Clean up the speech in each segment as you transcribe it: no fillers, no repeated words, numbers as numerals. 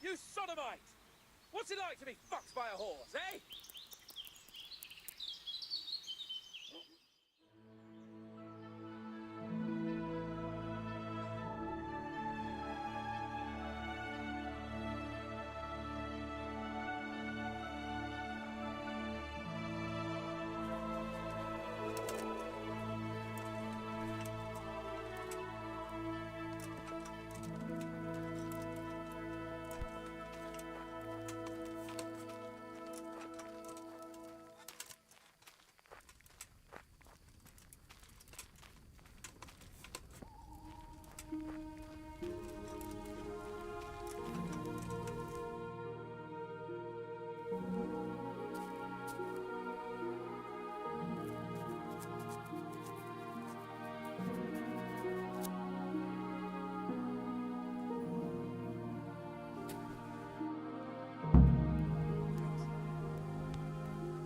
You sodomite! What's it like to be fucked by a horse, eh?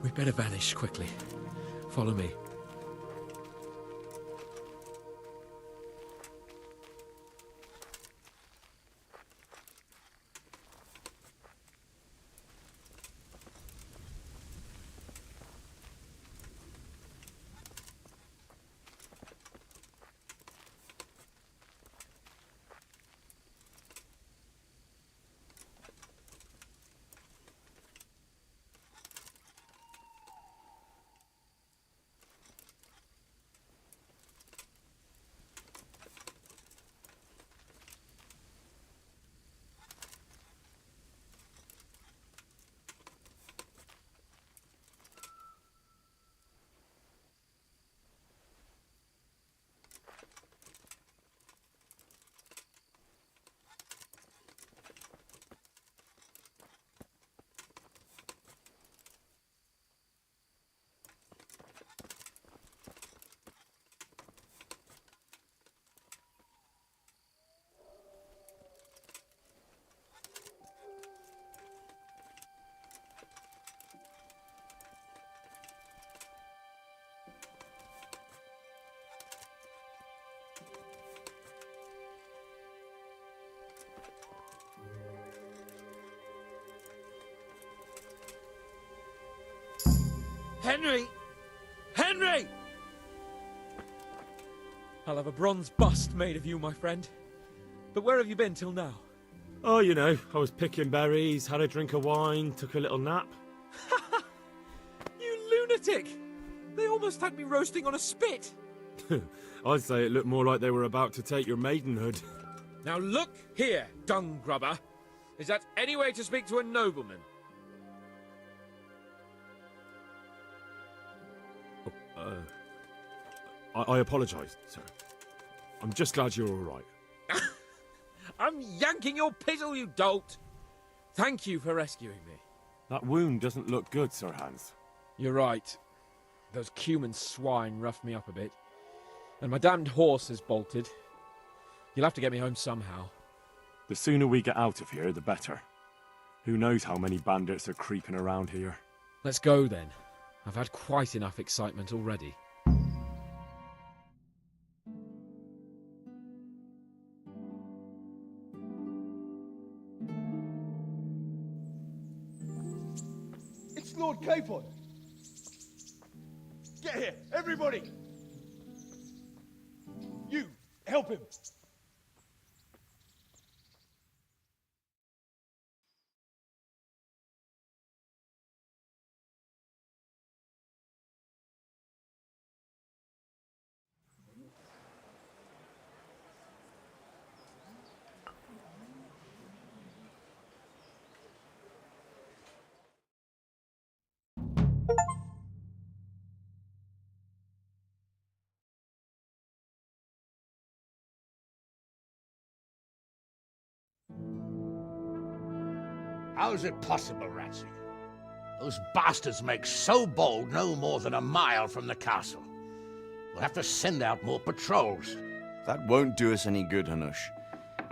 We'd better vanish quickly. Follow me. Henry! Henry! I'll have a bronze bust made of you, my friend. But where have you been till now? Oh, you know, I was picking berries, had a drink of wine, took a little nap. You lunatic! They almost had me roasting on a spit! I'd say it looked more like they were about to take your maidenhood. Now look here, dung grubber. Is that any way to speak to a nobleman? I apologise, sir. I'm just glad you're all right. I'm yanking your pizzle, you dolt! Thank you for rescuing me. That wound doesn't look good, Sir Hans. You're right. Those Cuman swine roughed me up a bit. And my damned horse has bolted. You'll have to get me home somehow. The sooner we get out of here, the better. Who knows how many bandits are creeping around here. Let's go then. I've had quite enough excitement already. It's Lord Capon! Get here, everybody! You, help him! How is it possible, Ratsey? Those bastards make so bold no more than a mile from the castle. We'll have to send out more patrols. That won't do us any good, Hanush.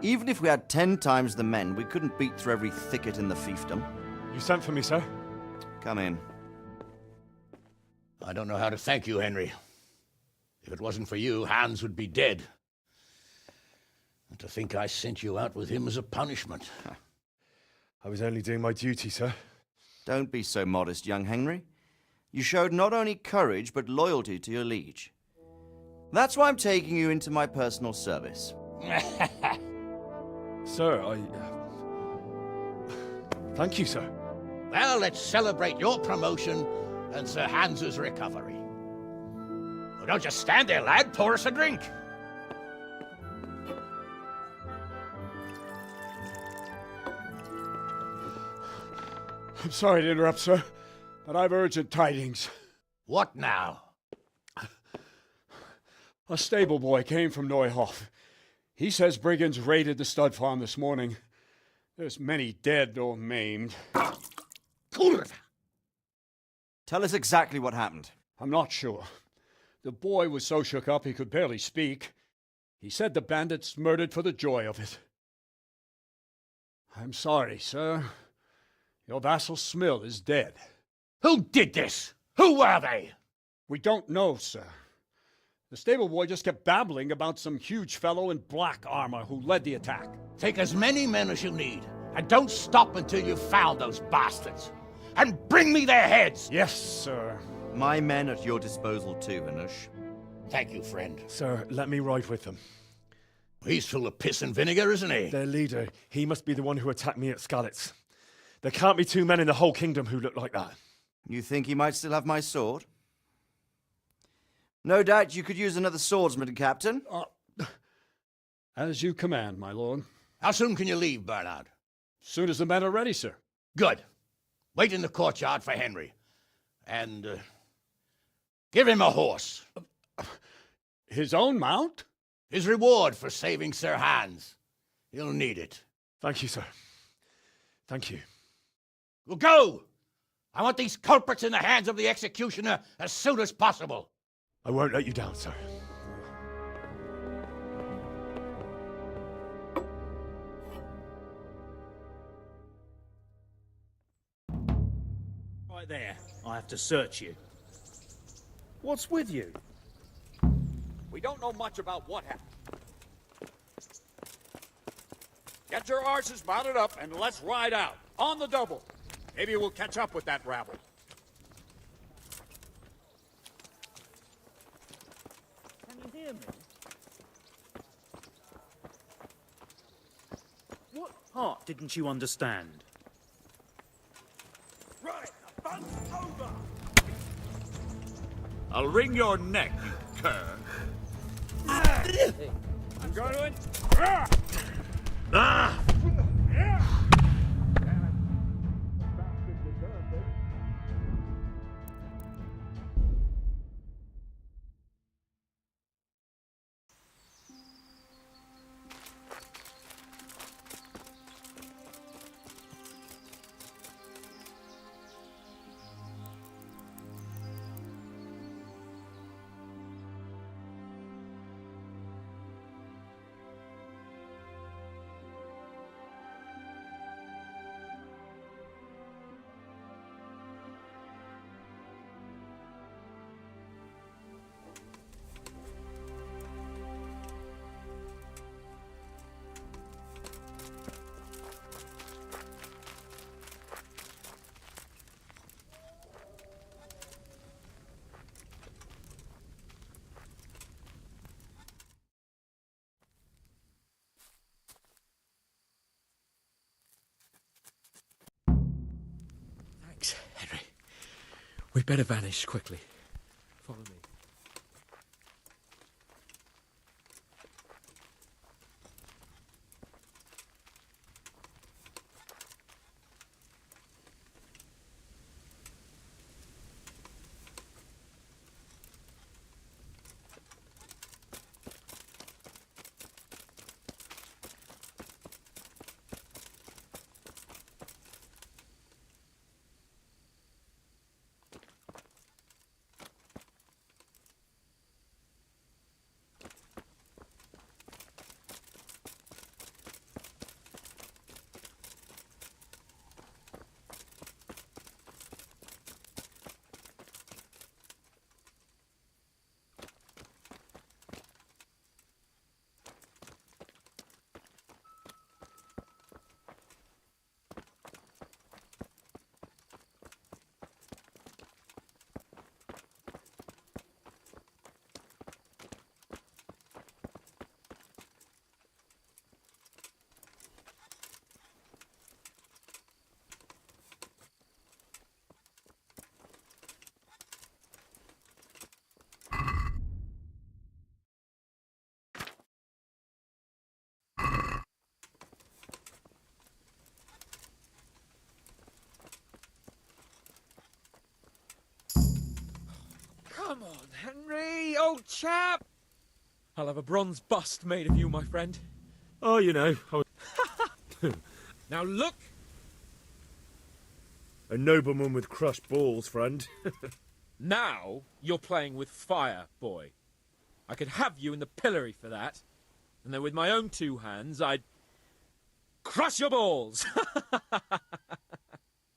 Even if we had 10 times the men, we couldn't beat through every thicket in the fiefdom. You sent for me, sir? Come in. I don't know how to thank you, Henry. If it wasn't for you, Hans would be dead. And to think I sent you out with him as a punishment. I was only doing my duty, sir. Don't be so modest, young Henry. You showed not only courage, but loyalty to your liege. That's why I'm taking you into my personal service. Sir, Thank you, sir. Well, let's celebrate your promotion and Sir Hans's recovery. Well, don't just stand there, lad. Pour us a drink. I'm sorry to interrupt, sir, but I've urgent tidings. What now? A stable boy came from Neuhof. He says brigands raided the stud farm this morning. There's many dead or maimed. Kurva! Tell us exactly what happened. I'm not sure. The boy was so shook up he could barely speak. He said the bandits murdered for the joy of it. I'm sorry, sir. Your vassal Smill is dead. Who did this? Who were they? We don't know, sir. The stable boy just kept babbling about some huge fellow in black armor who led the attack. Take as many men as you need, and don't stop until you've found those bastards. And bring me their heads! Yes, sir. My men at your disposal too, Hanush. Thank you, friend. Sir, let me ride with them. He's full of piss and vinegar, isn't he? Their leader, he must be the one who attacked me at Skalitz. There can't be two men in the whole kingdom who look like that. You think he might still have my sword? No doubt you could use another swordsman, Captain. As you command, my lord. How soon can you leave, Bernard? Soon as the men are ready, sir. Good. Wait in the courtyard for Henry. And, give him a horse. His own mount? His reward for saving Sir Hans. He'll need it. Thank you, sir. Thank you. Well, go! I want these culprits in the hands of the executioner as soon as possible. I won't let you down, sir. Right there. I have to search you. What's with you? We don't know much about what happened. Get your horses mounted up and let's ride out. On the double. Maybe we'll catch up with that rabble. Can you hear me? What part didn't you understand? Right, bounce over! I'll wring your neck, cur. I'm going to Ah! Thanks, Henry. We'd better vanish quickly. Follow me. chap! I'll have a bronze bust made of you, my friend. Oh, you know, Now look! a nobleman with crushed balls, friend. Now you're playing with fire, boy. I could have you in the pillory for that. And then with my own two hands, I'd crush your balls!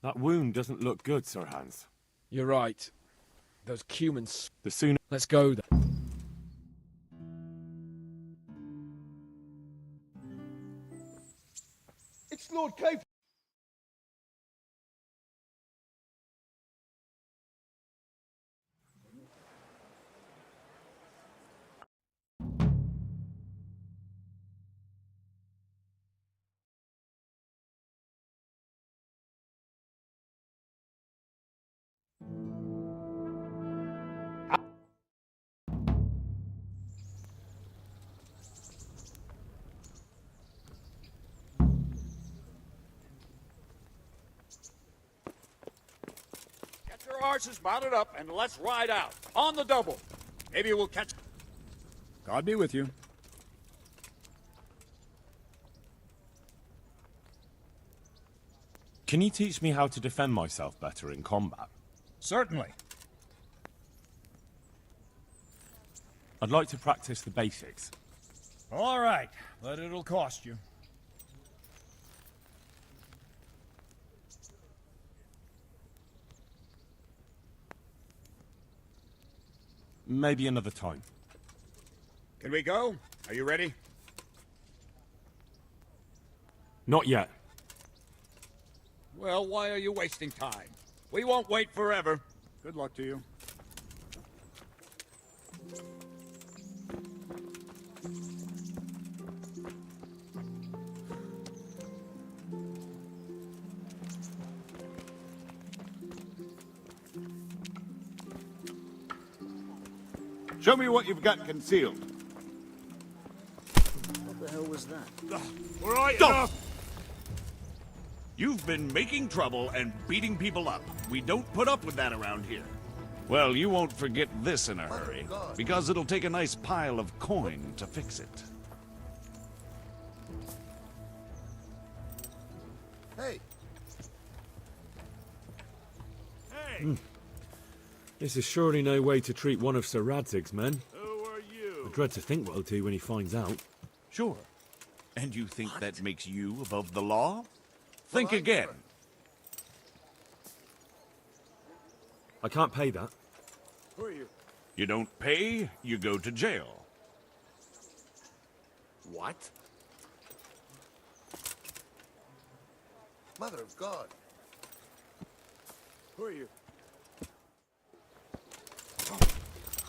That wound doesn't look good, Sir Hans. You're right. Those Cumans... The sooner... Let's go, then. It's Lord Cave. Get your horses mounted up and let's ride out. On the double. Maybe we'll catch... God be with you. Can you teach me how to defend myself better in combat? Certainly. I'd like to practice the basics. All right, but it'll cost you. Maybe another time. Can we go? Are you ready? Not yet. Well, why are you wasting time? We won't wait forever. Good luck to you. Show me what you've got concealed. What the hell was that? All right, enough! You've been making trouble and beating people up. We don't put up with that around here. Well, you won't forget this in a hurry, because it'll take a nice pile of coin to fix it. Hey, Hey, This is surely no way to treat one of Sir Radzig's men. who are you? I dread to think what he'll do when he finds out. Sure. And you think that makes you above the law? Think again. I can't pay that. who are you? You don't pay, you go to jail. What? Mother of God. Who are you?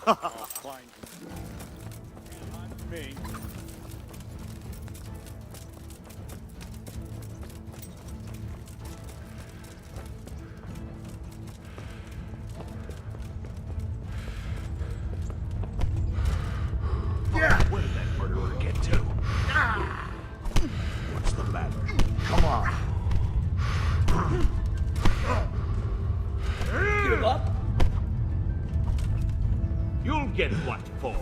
Fine. Me. Where did that murderer get to? What's the matter? Come on. Give up? You'll get what for?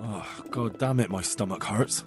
Oh, God damn it, my stomach hurts.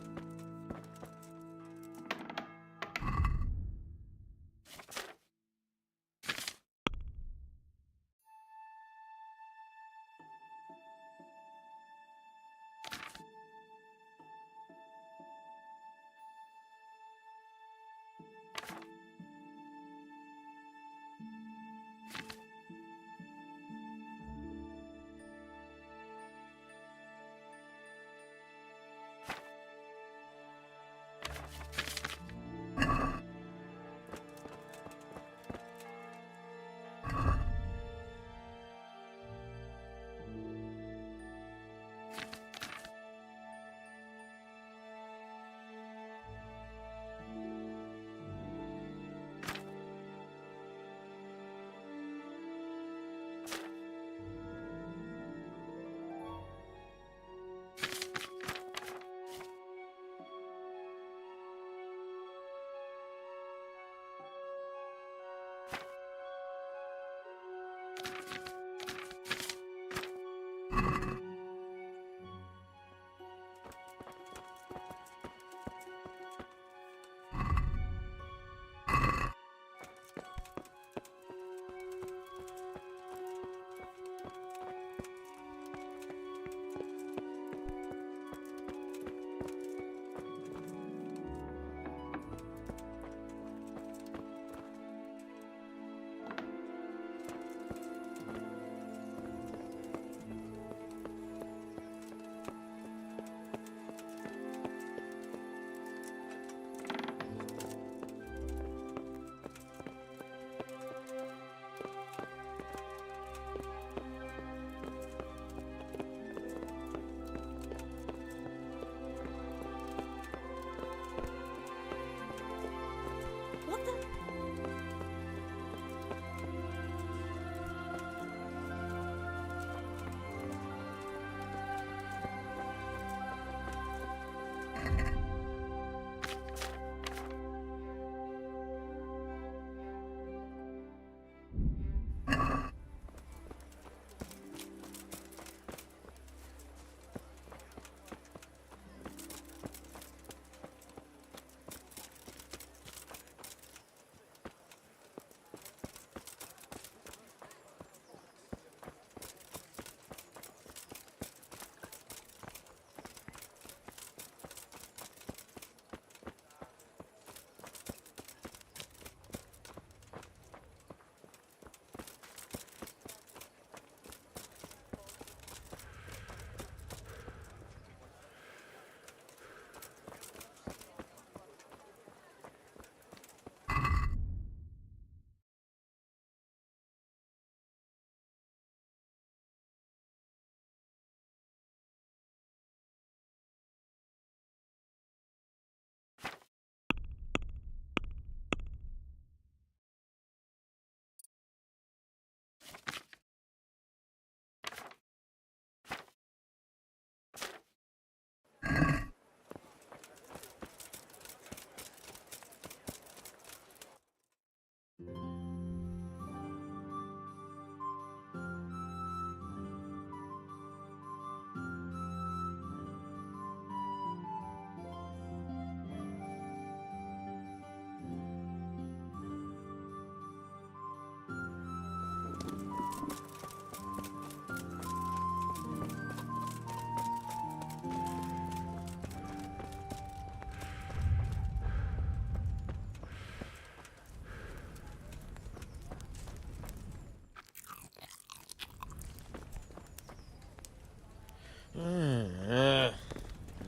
What the?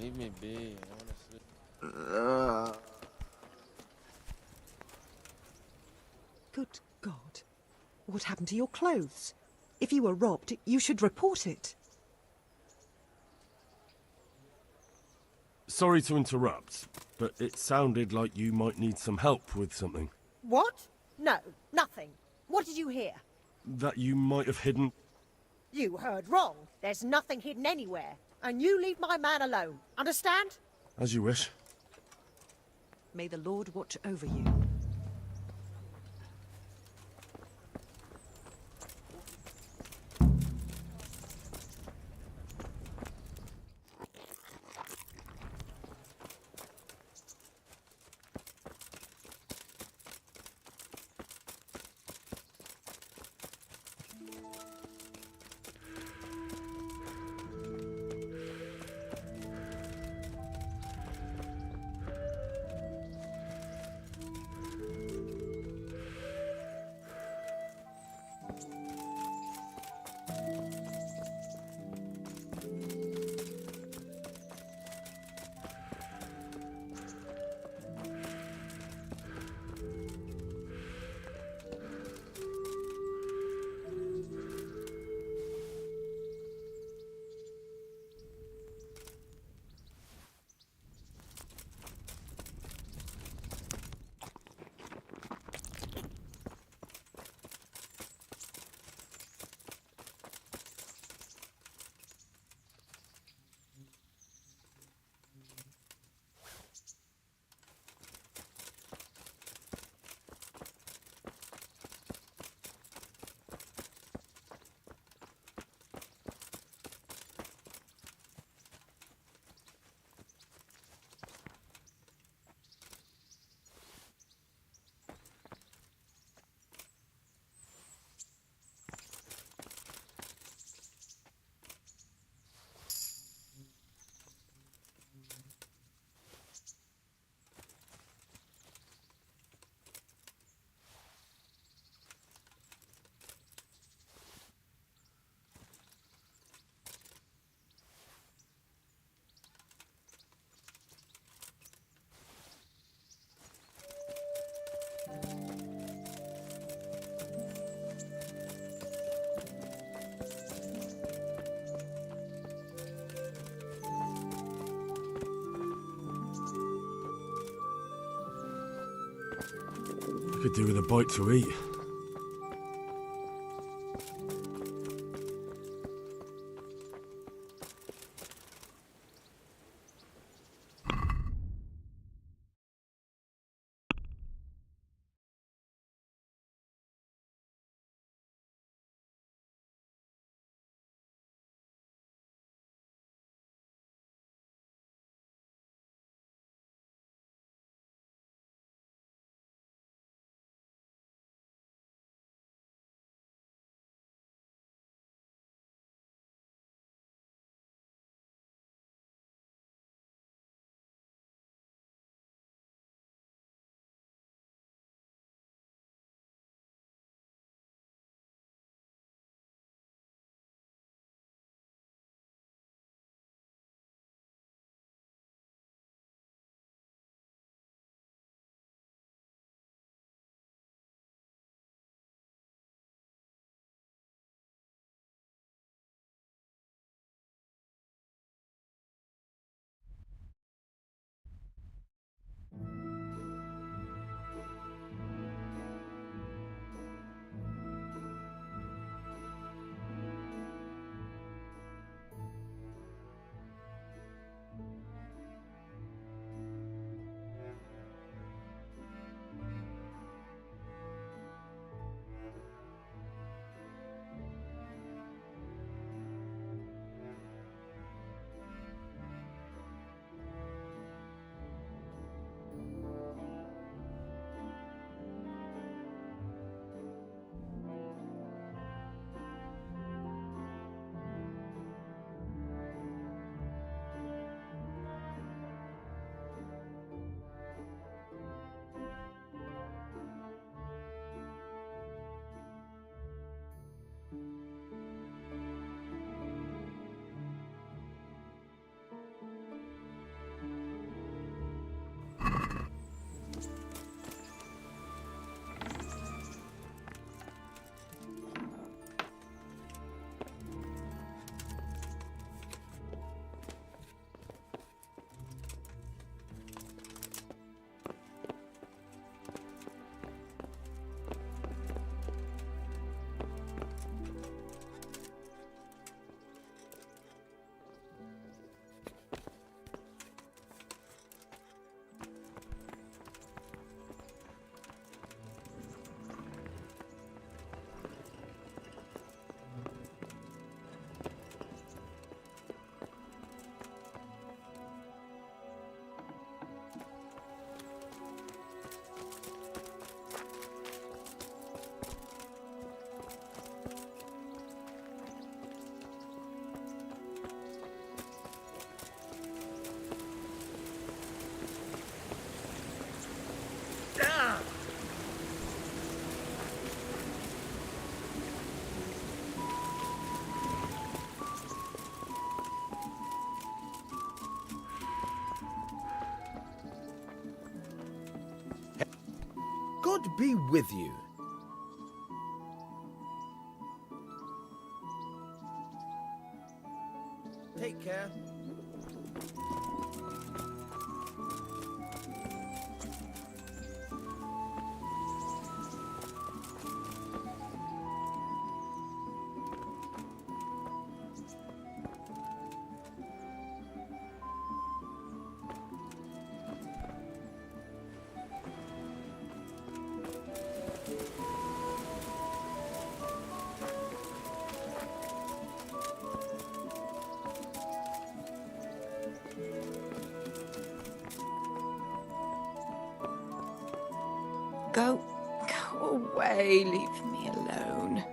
Leave me be. I wanna sleep. Good God. What happened to your clothes? If you were robbed, you should report it. Sorry to interrupt, but it sounded like you might need some help with something. What? No, nothing. What did you hear? That you might have hidden... You heard wrong. There's nothing hidden anywhere. And you leave my man alone. Understand? As you wish. May the Lord watch over you. Could do with a bite to eat. God be with you. Take care. Go away, leave me alone.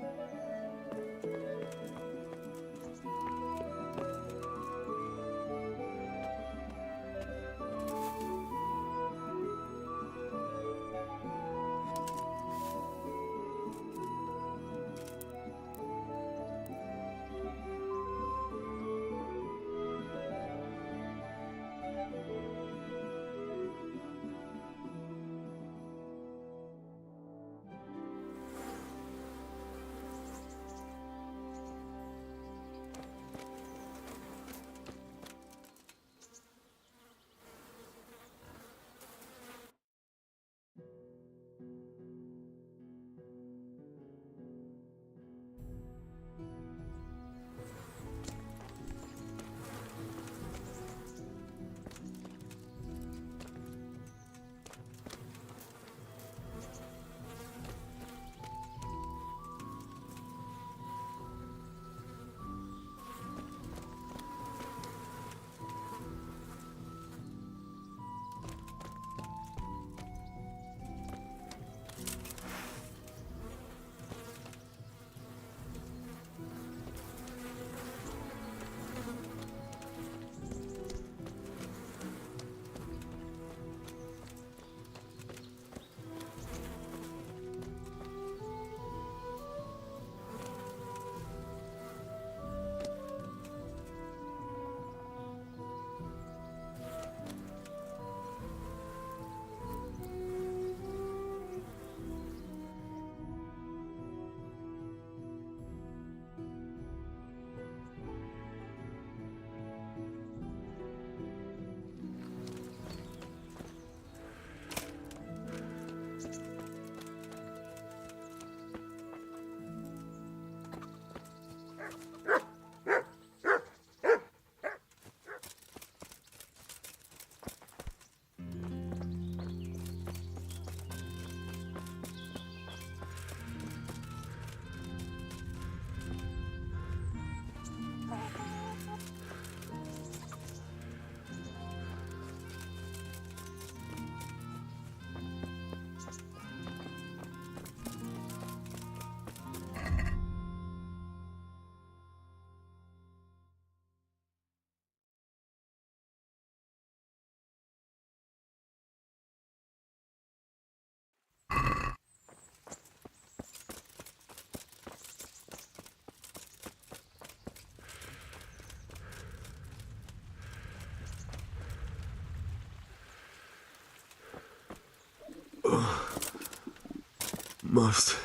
must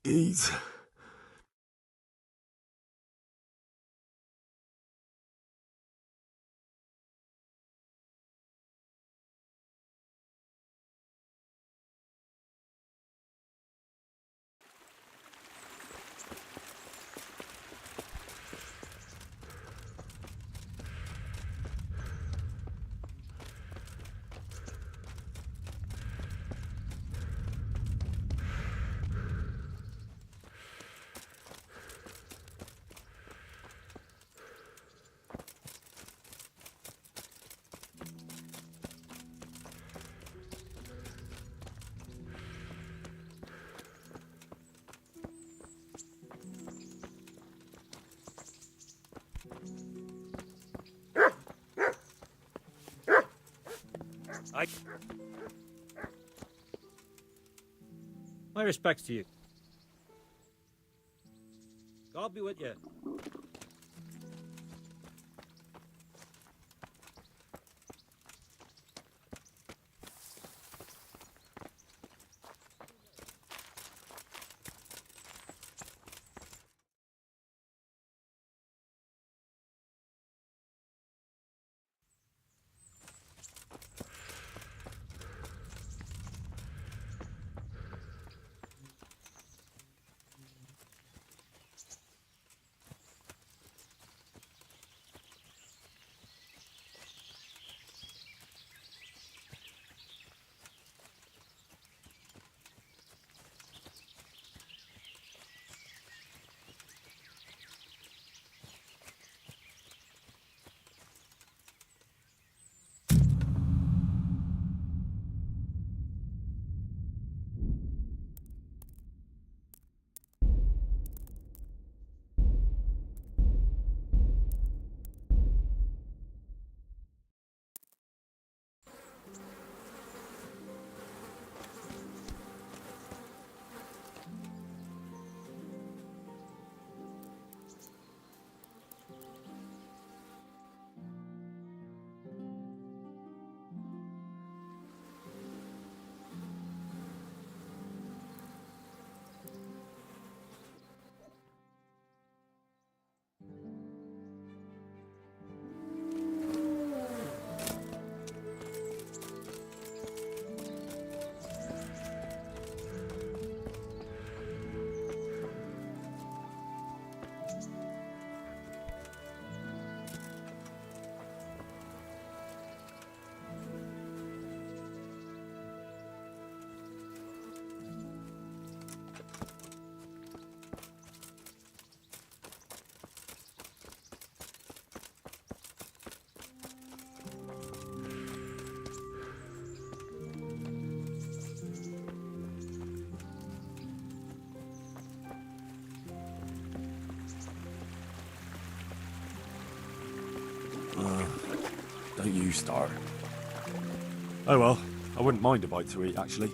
eat. My respects to you. God be with you. Don't you start. Oh well, I wouldn't mind a bite to eat, actually.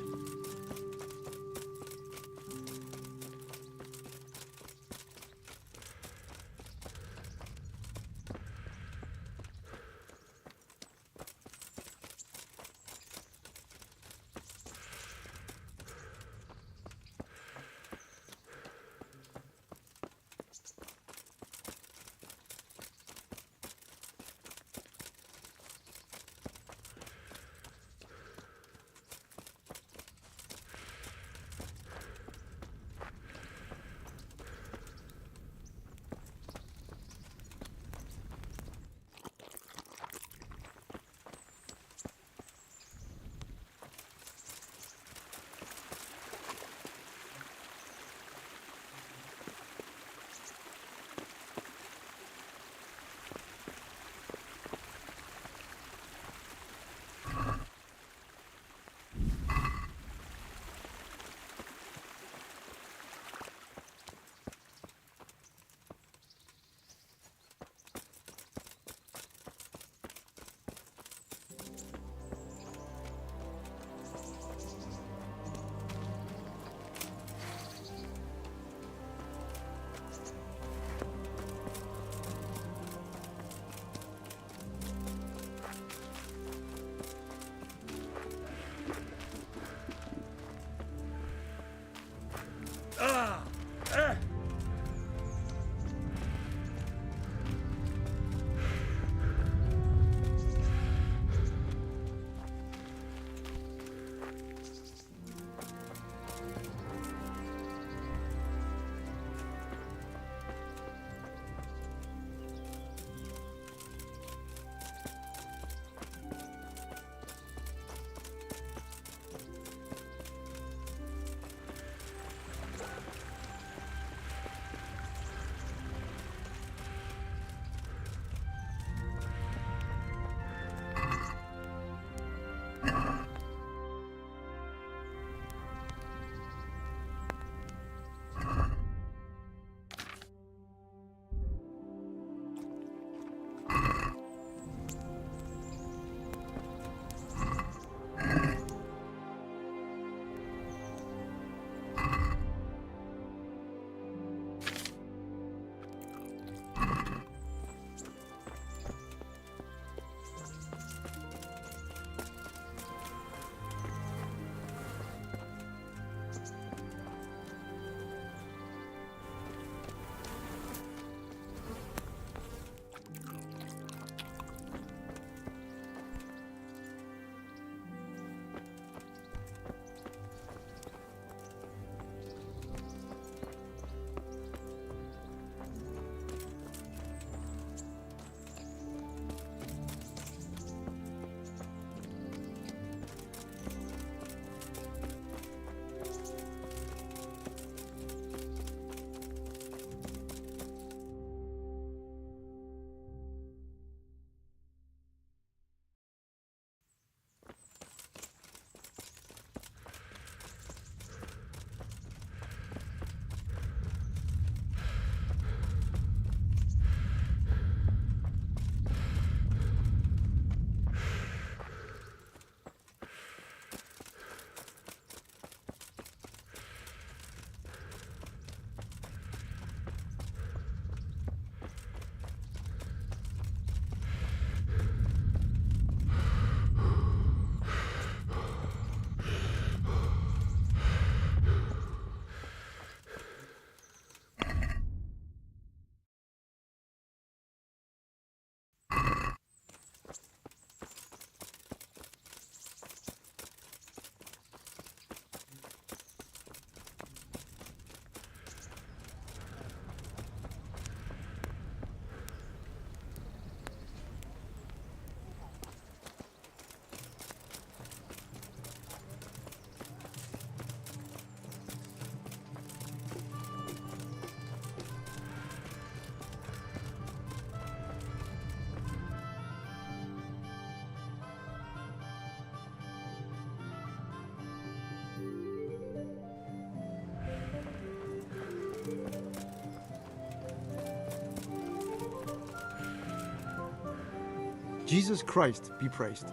Jesus Christ be praised.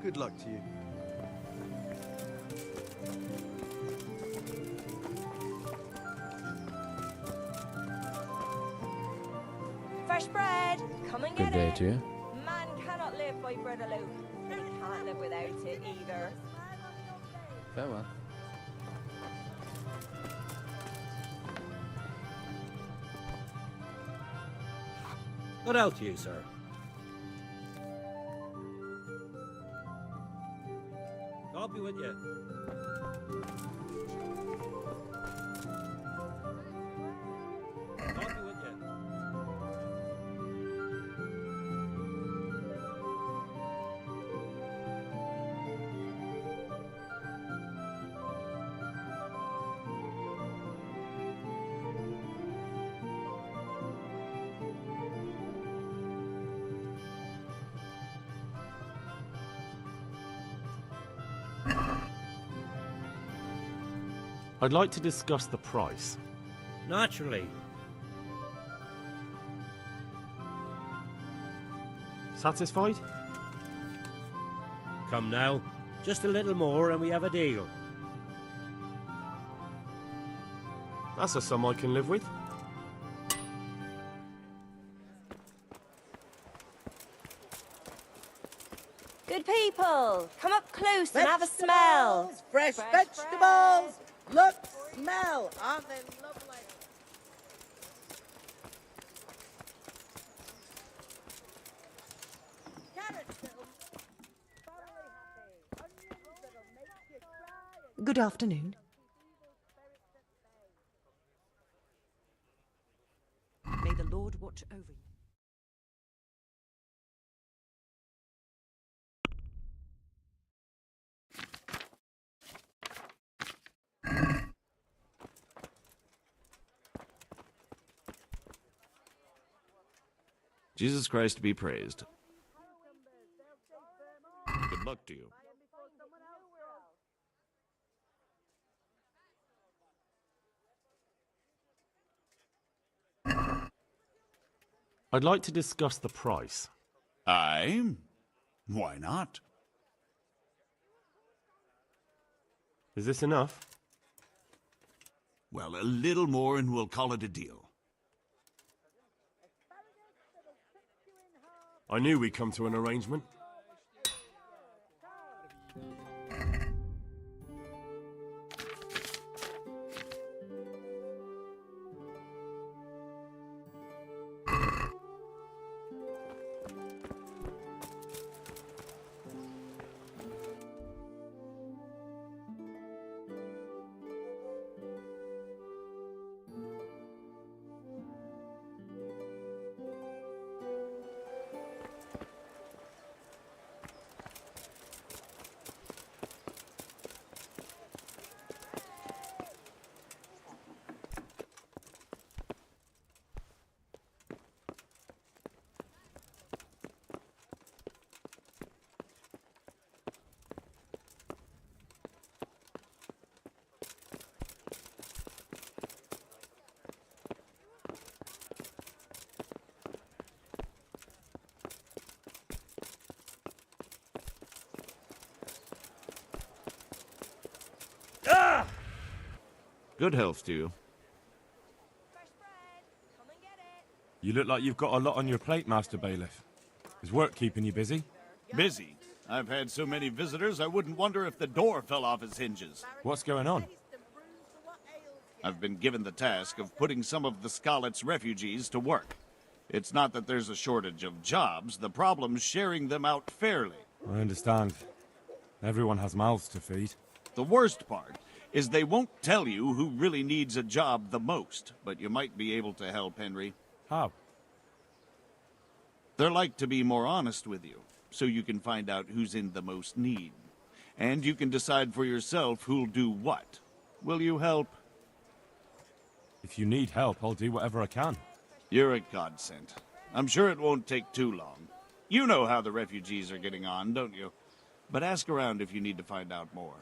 Good luck to you. Fresh bread! Come and Good get day it! to you. Man cannot live by bread alone. He can't live without it either. Farewell. What else you, sir? I'll be with you. I'll be with you. I'd like to discuss the price. Naturally. Satisfied? Come now. Just a little more and we have a deal. That's a sum I can live with. Good people, come up close and have a smell. Fresh vegetables! Look, smell! Aren't they lovely? Carrots that'll thoroughly happy. Onions that'll make you cry. Good afternoon. May the Lord watch over you. Jesus Christ be praised. Good luck to you. I'd like to discuss the price. Aye? Why not? Is this enough? Well, a little more and we'll call it a deal. I knew we'd come to an arrangement. Good health to you. You look like you've got a lot on your plate, Master Bailiff. Is work keeping you busy? Busy? I've had so many visitors, I wouldn't wonder if the door fell off its hinges. What's going on? I've been given the task of putting some of the Scarlet's refugees to work. It's not that there's a shortage of jobs, the problem's sharing them out fairly. I understand. Everyone has mouths to feed. The worst part is they won't tell you who really needs a job the most, but you might be able to help, Henry. How? They're like to be more honest with you, so you can find out who's in the most need. And you can decide for yourself who'll do what. Will you help? If you need help, I'll do whatever I can. You're a godsend. I'm sure it won't take too long. You know how the refugees are getting on, don't you? But ask around if you need to find out more.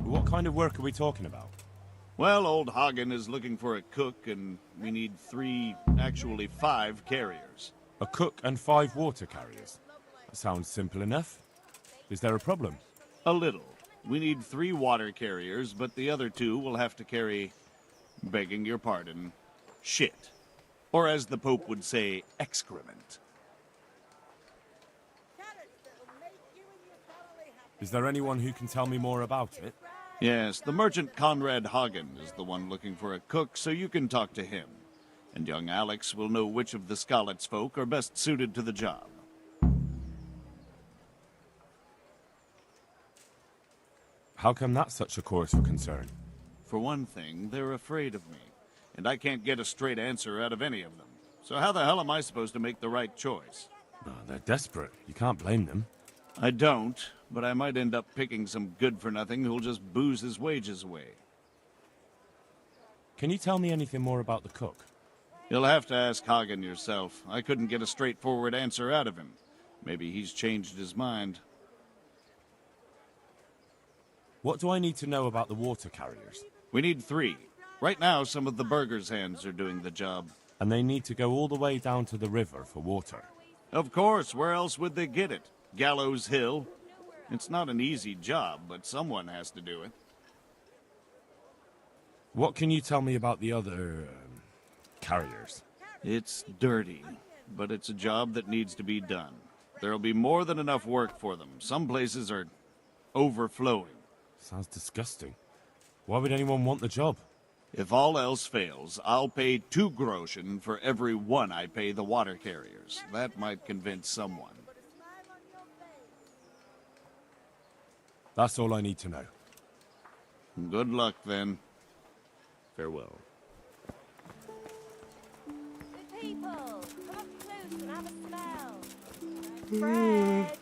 What kind of work are we talking about? Well, old Hagen is looking for a cook, and we need 3, actually 5 carriers. A cook and 5 water carriers. That sounds simple enough. Is there a problem? A little. We need 3 water carriers, but the other 2 will have to carry, begging your pardon, shit. Or as the Pope would say, excrement. Is there anyone who can tell me more about it? Yes, the merchant Conrad Hagen is the one looking for a cook, so you can talk to him. And young Alex will know which of the Skalitz folk are best suited to the job. How come that's such a cause for concern? For one thing, they're afraid of me, and I can't get a straight answer out of any of them. So how the hell am I supposed to make the right choice? Oh, they're desperate. You can't blame them. I don't, but I might end up picking some good-for-nothing who'll just booze his wages away. Can you tell me anything more about the cook? You'll have to ask Hagen yourself. I couldn't get a straightforward answer out of him. Maybe he's changed his mind. What do I need to know about the water carriers? We need 3. Right now, some of the burgers' hands are doing the job. And they need to go all the way down to the river for water. Of course, where else would they get it? Gallows Hill? It's not an easy job, but someone has to do it. What can you tell me about the other carriers? It's dirty, but it's a job that needs to be done. There'll be more than enough work for them. Some places are overflowing. Sounds disgusting. Why would anyone want the job? If all else fails, I'll pay 2 groschen for every 1 I pay the water carriers. That might convince someone. That's all I need to know. Good luck, then. Farewell. Good people, come up close and have a smell. Fred!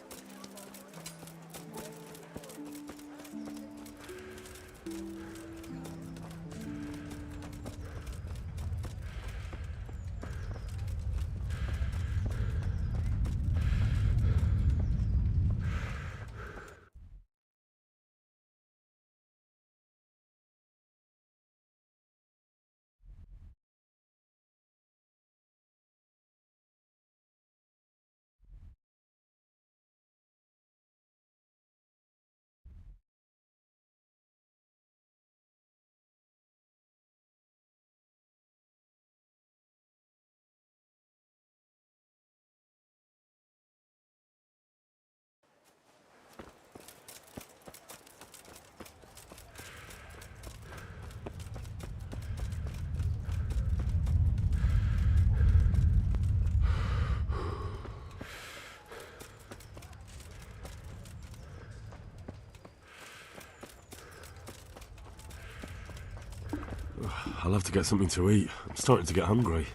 I'll have to get something to eat. I'm starting to get hungry.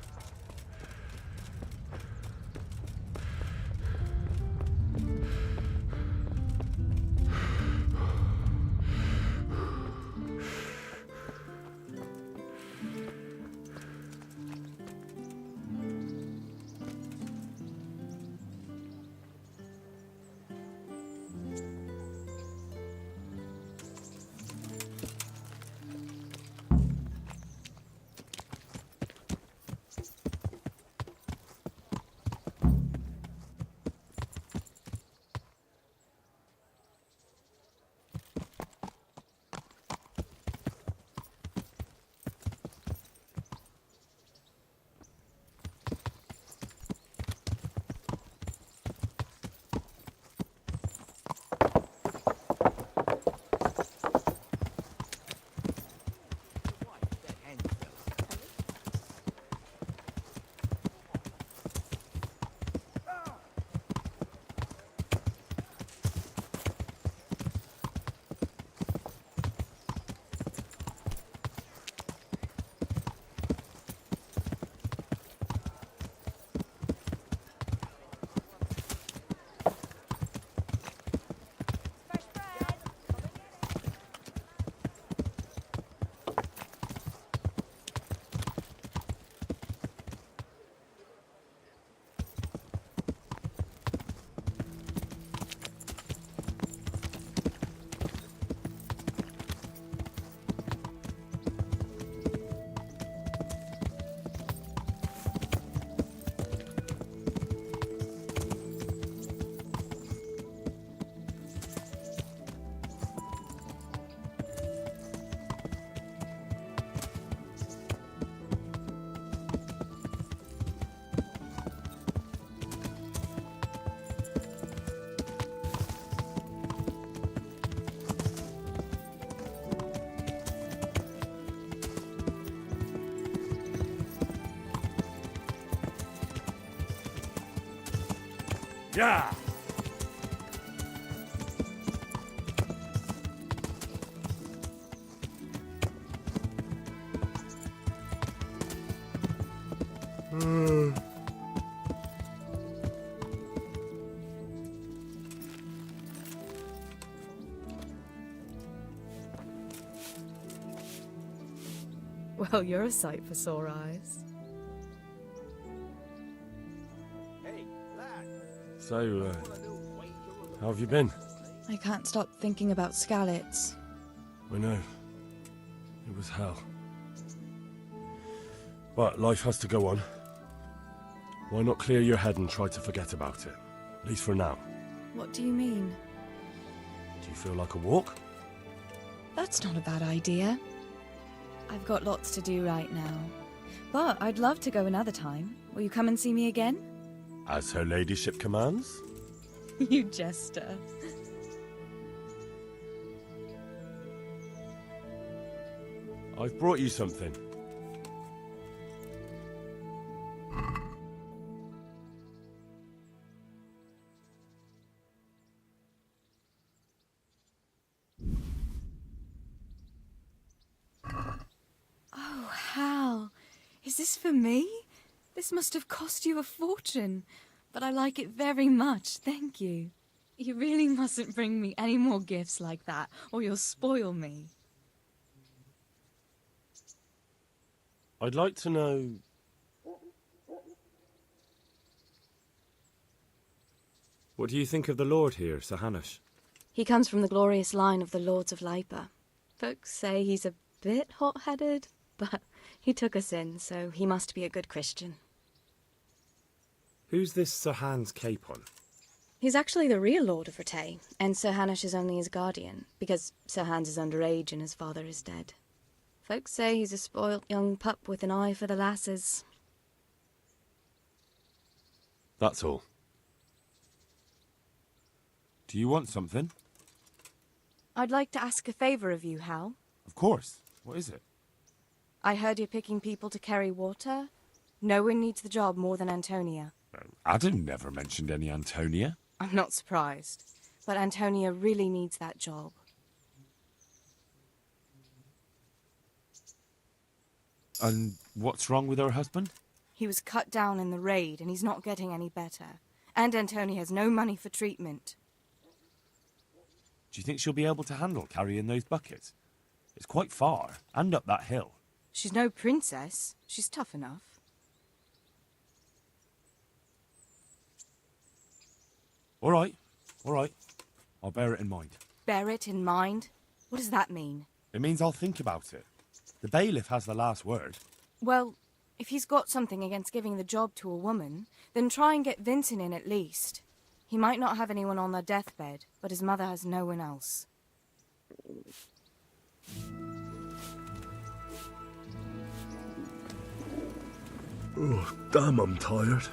Yeah! Well, you're a sight for sore eyes. So, how have you been? I can't stop thinking about Skalitz. I know. It was hell. But life has to go on. Why not clear your head and try to forget about it? At least for now. What do you mean? Do you feel like a walk? That's not a bad idea. I've got lots to do right now. But I'd love to go another time. Will you come and see me again? As her ladyship commands? You jester. I've brought you something. Oh, Hal. Is this for me? This must have cost you a fortune. But I like it very much, thank you. You really mustn't bring me any more gifts like that, or you'll spoil me. I'd like to know... What do you think of the Lord here, Sir Hanush? He comes from the glorious line of the Lords of Lipa. Folks say he's a bit hot-headed, but he took us in, so he must be a good Christian. Who's this Sir Hans Capon? He's actually the real Lord of Rete, and Sir Hanush is only his guardian, because Sir Hans is underage and his father is dead. Folks say he's a spoilt young pup with an eye for the lasses. That's all. Do you want something? I'd like to ask a favour of you, Hal. Of course. What is it? I heard you're picking people to carry water. No one needs the job more than Antonia. Adam never mentioned any Antonia. I'm not surprised, but Antonia really needs that job. And what's wrong with her husband? He was cut down in the raid, and he's not getting any better. And Antonia has no money for treatment. Do you think she'll be able to handle carrying those buckets? It's quite far, and up that hill. She's no princess. She's tough enough. All right. I'll bear it in mind. Bear it in mind? What does that mean? It means I'll think about it. The bailiff has the last word. Well, if he's got something against giving the job to a woman, then try and get Vincent in at least. He might not have anyone on their deathbed, but his mother has no one else. Oh, damn, I'm tired.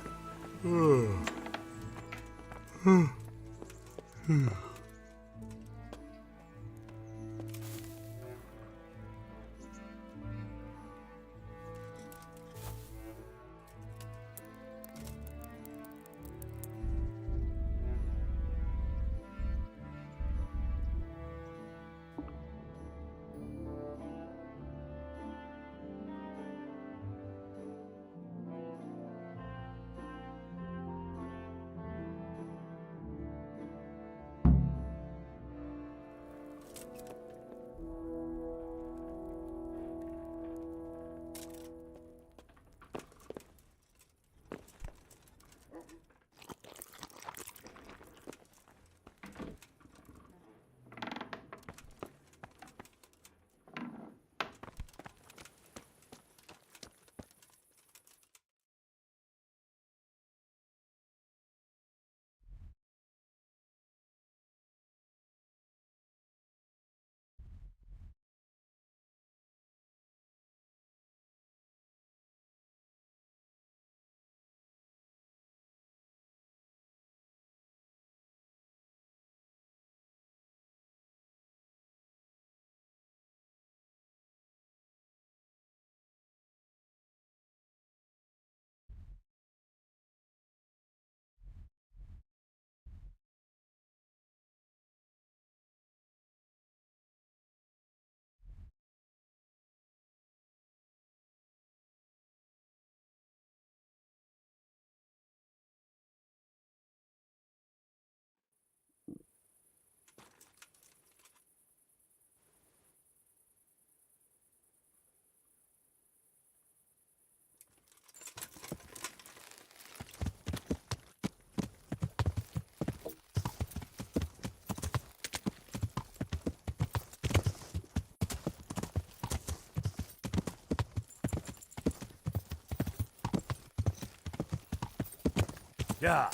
Yeah.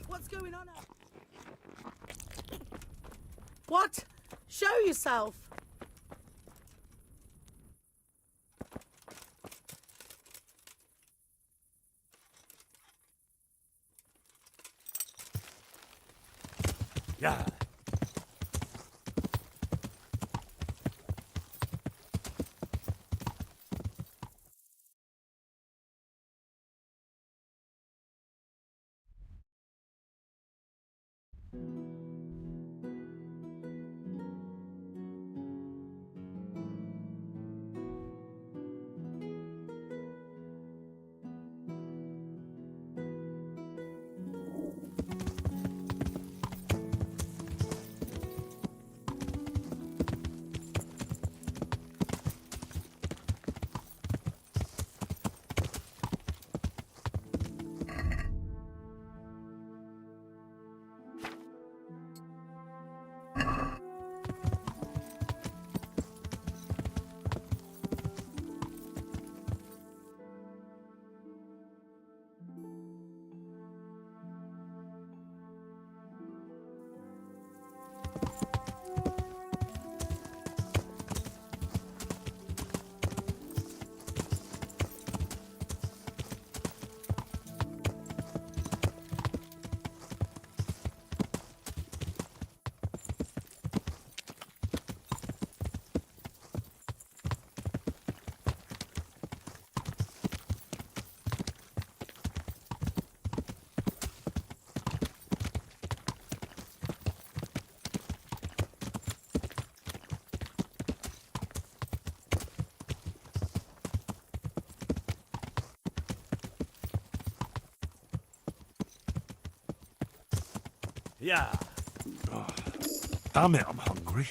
What's going on? What? Show yourself. Yeah. Yeah. Oh, damn it, I'm hungry.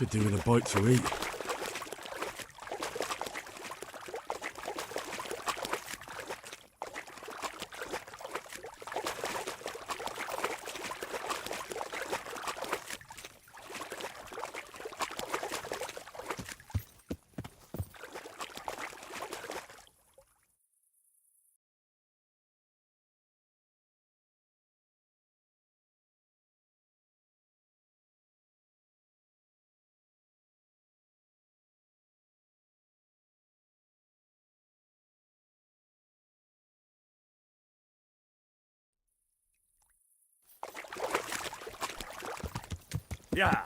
Could do with a bite to eat. Yeah.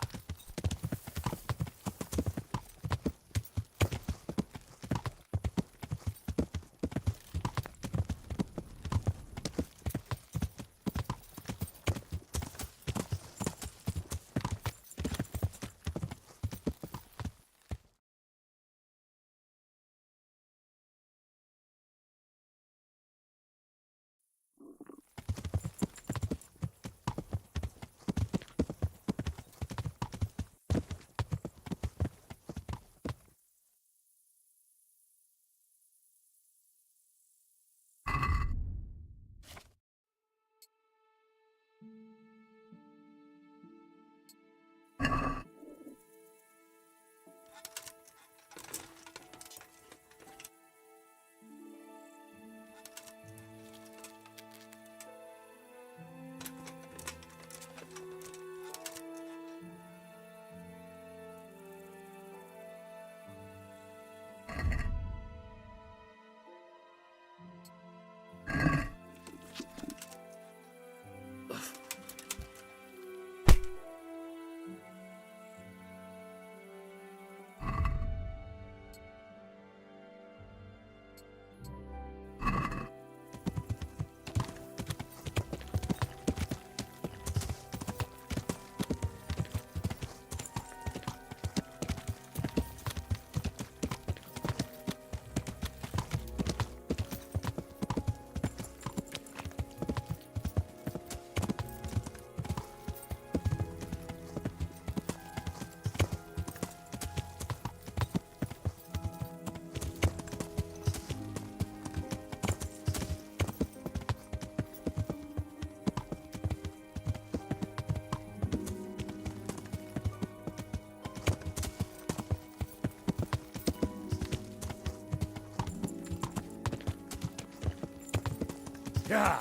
Yeah.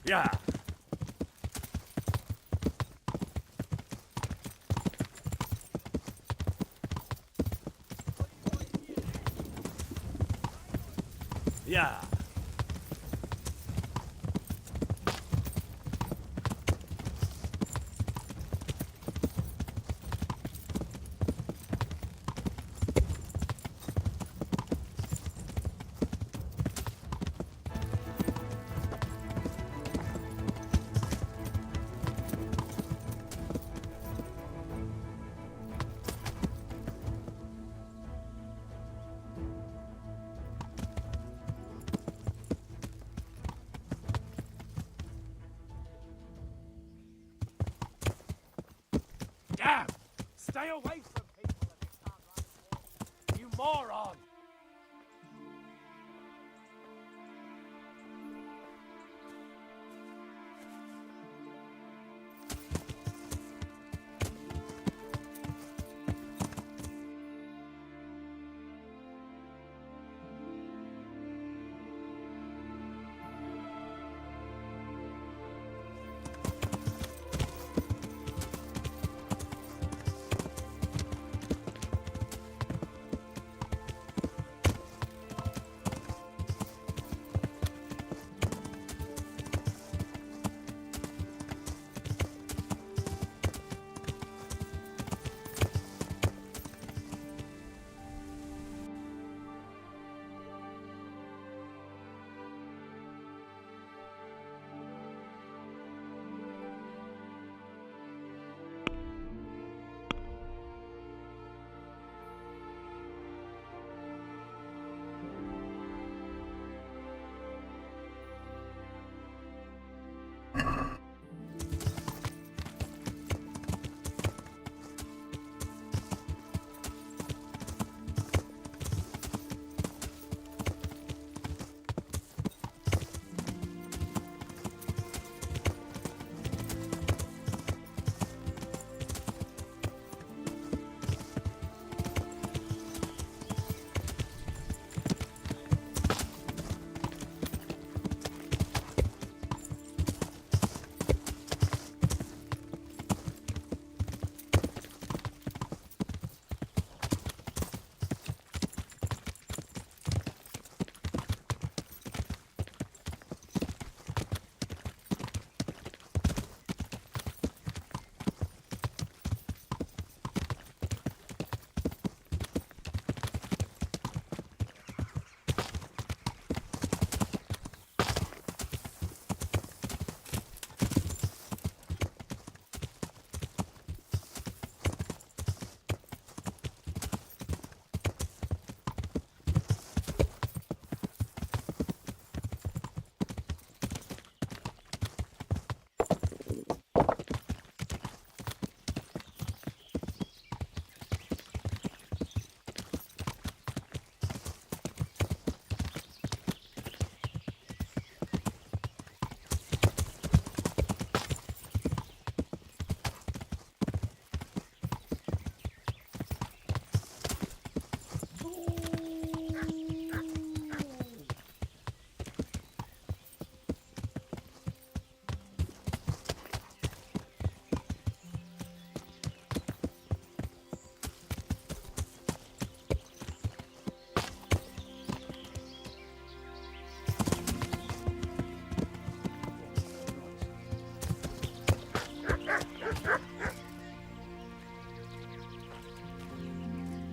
Yeah. Yeah. Damn! Stay away from people if you can't ride a horse. You moron!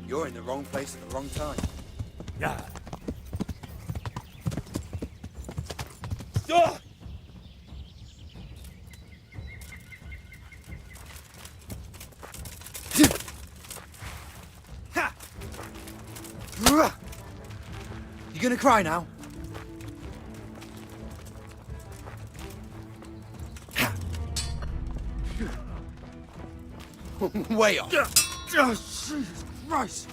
You're in the wrong place at the wrong time. Yeah. You gonna cry now? Way off. Oh, Jesus Christ!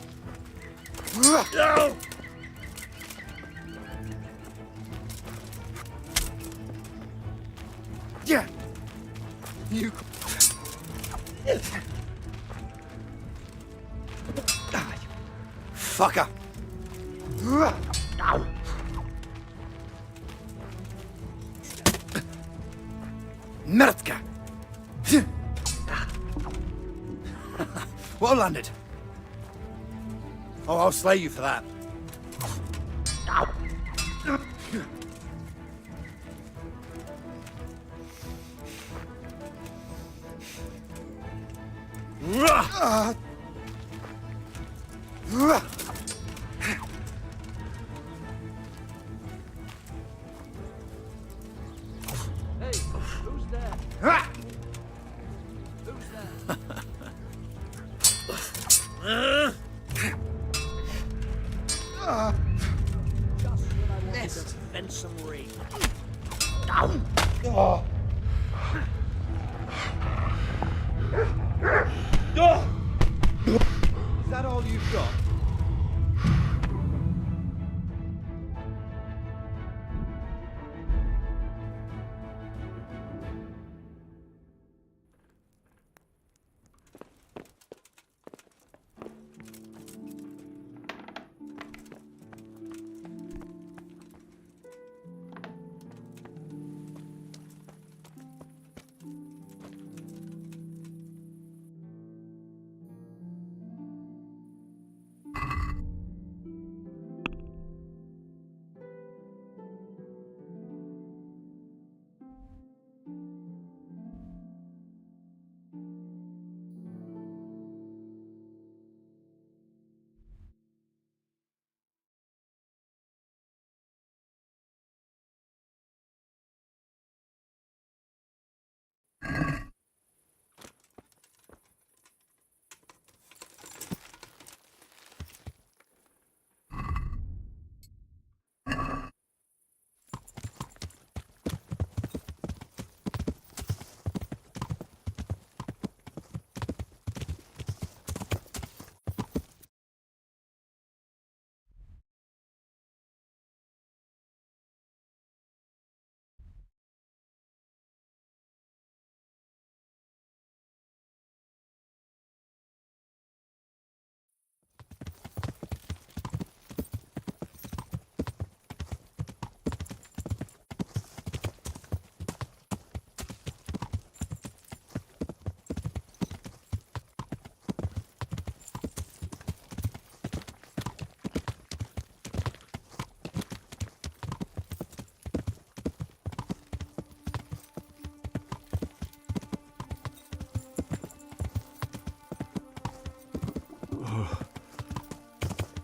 Yeah. You. Fucker. Mrtka! Well landed. Oh, I'll slay you for that. Hey, who's there? Who's there? Just when I wanted to vent some rage. Is that all you've got?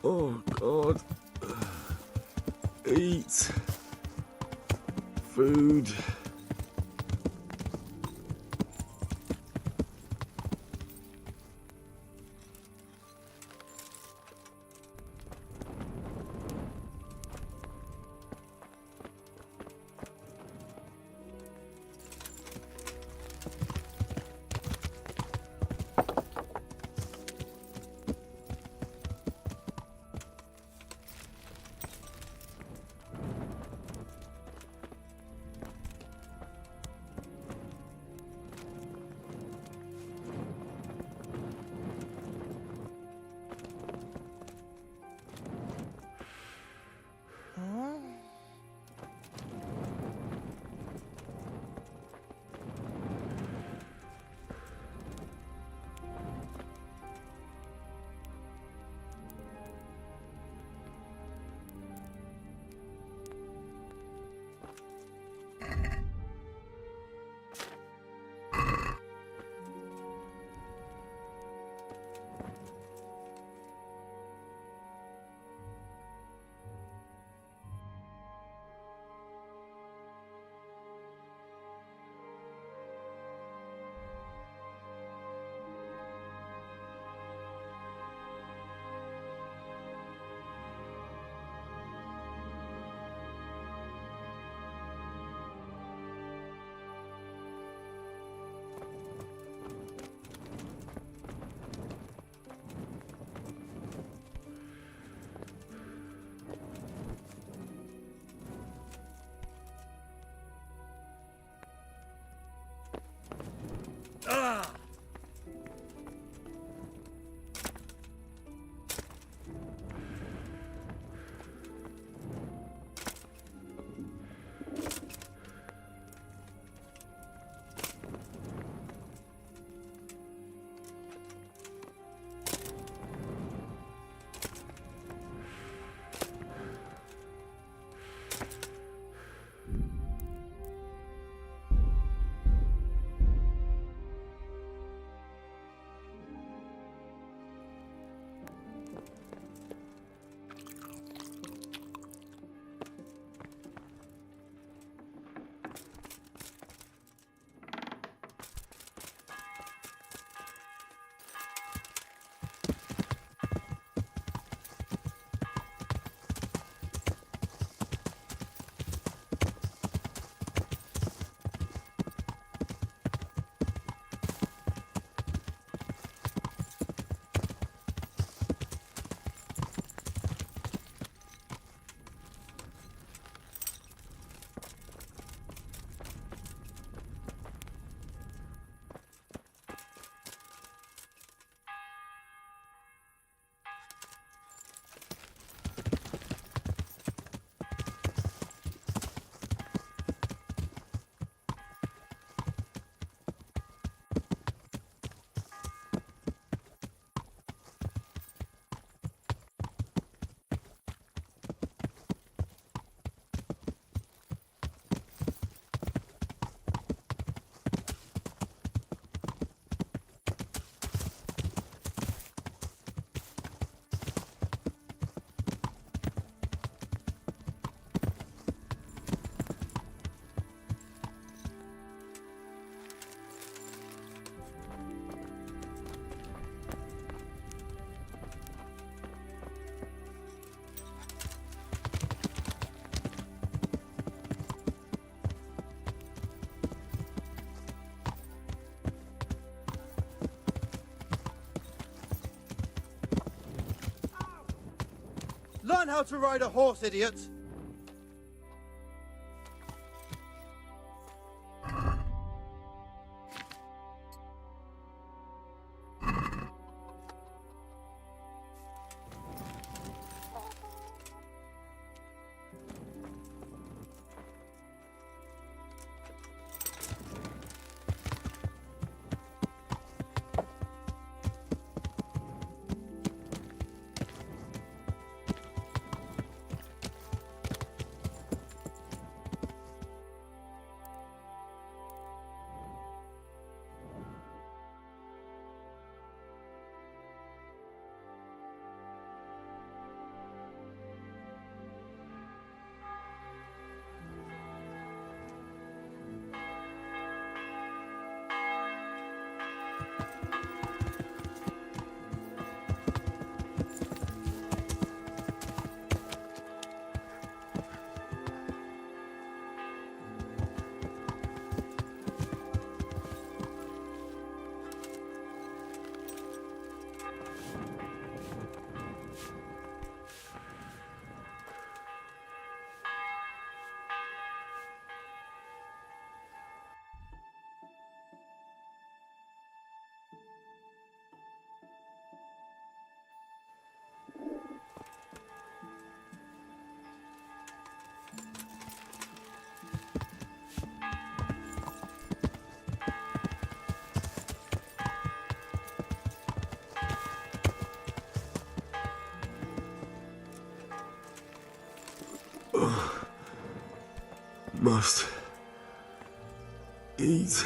Oh, God. Eat. Food. Learn how to ride a horse, idiot! Must eat.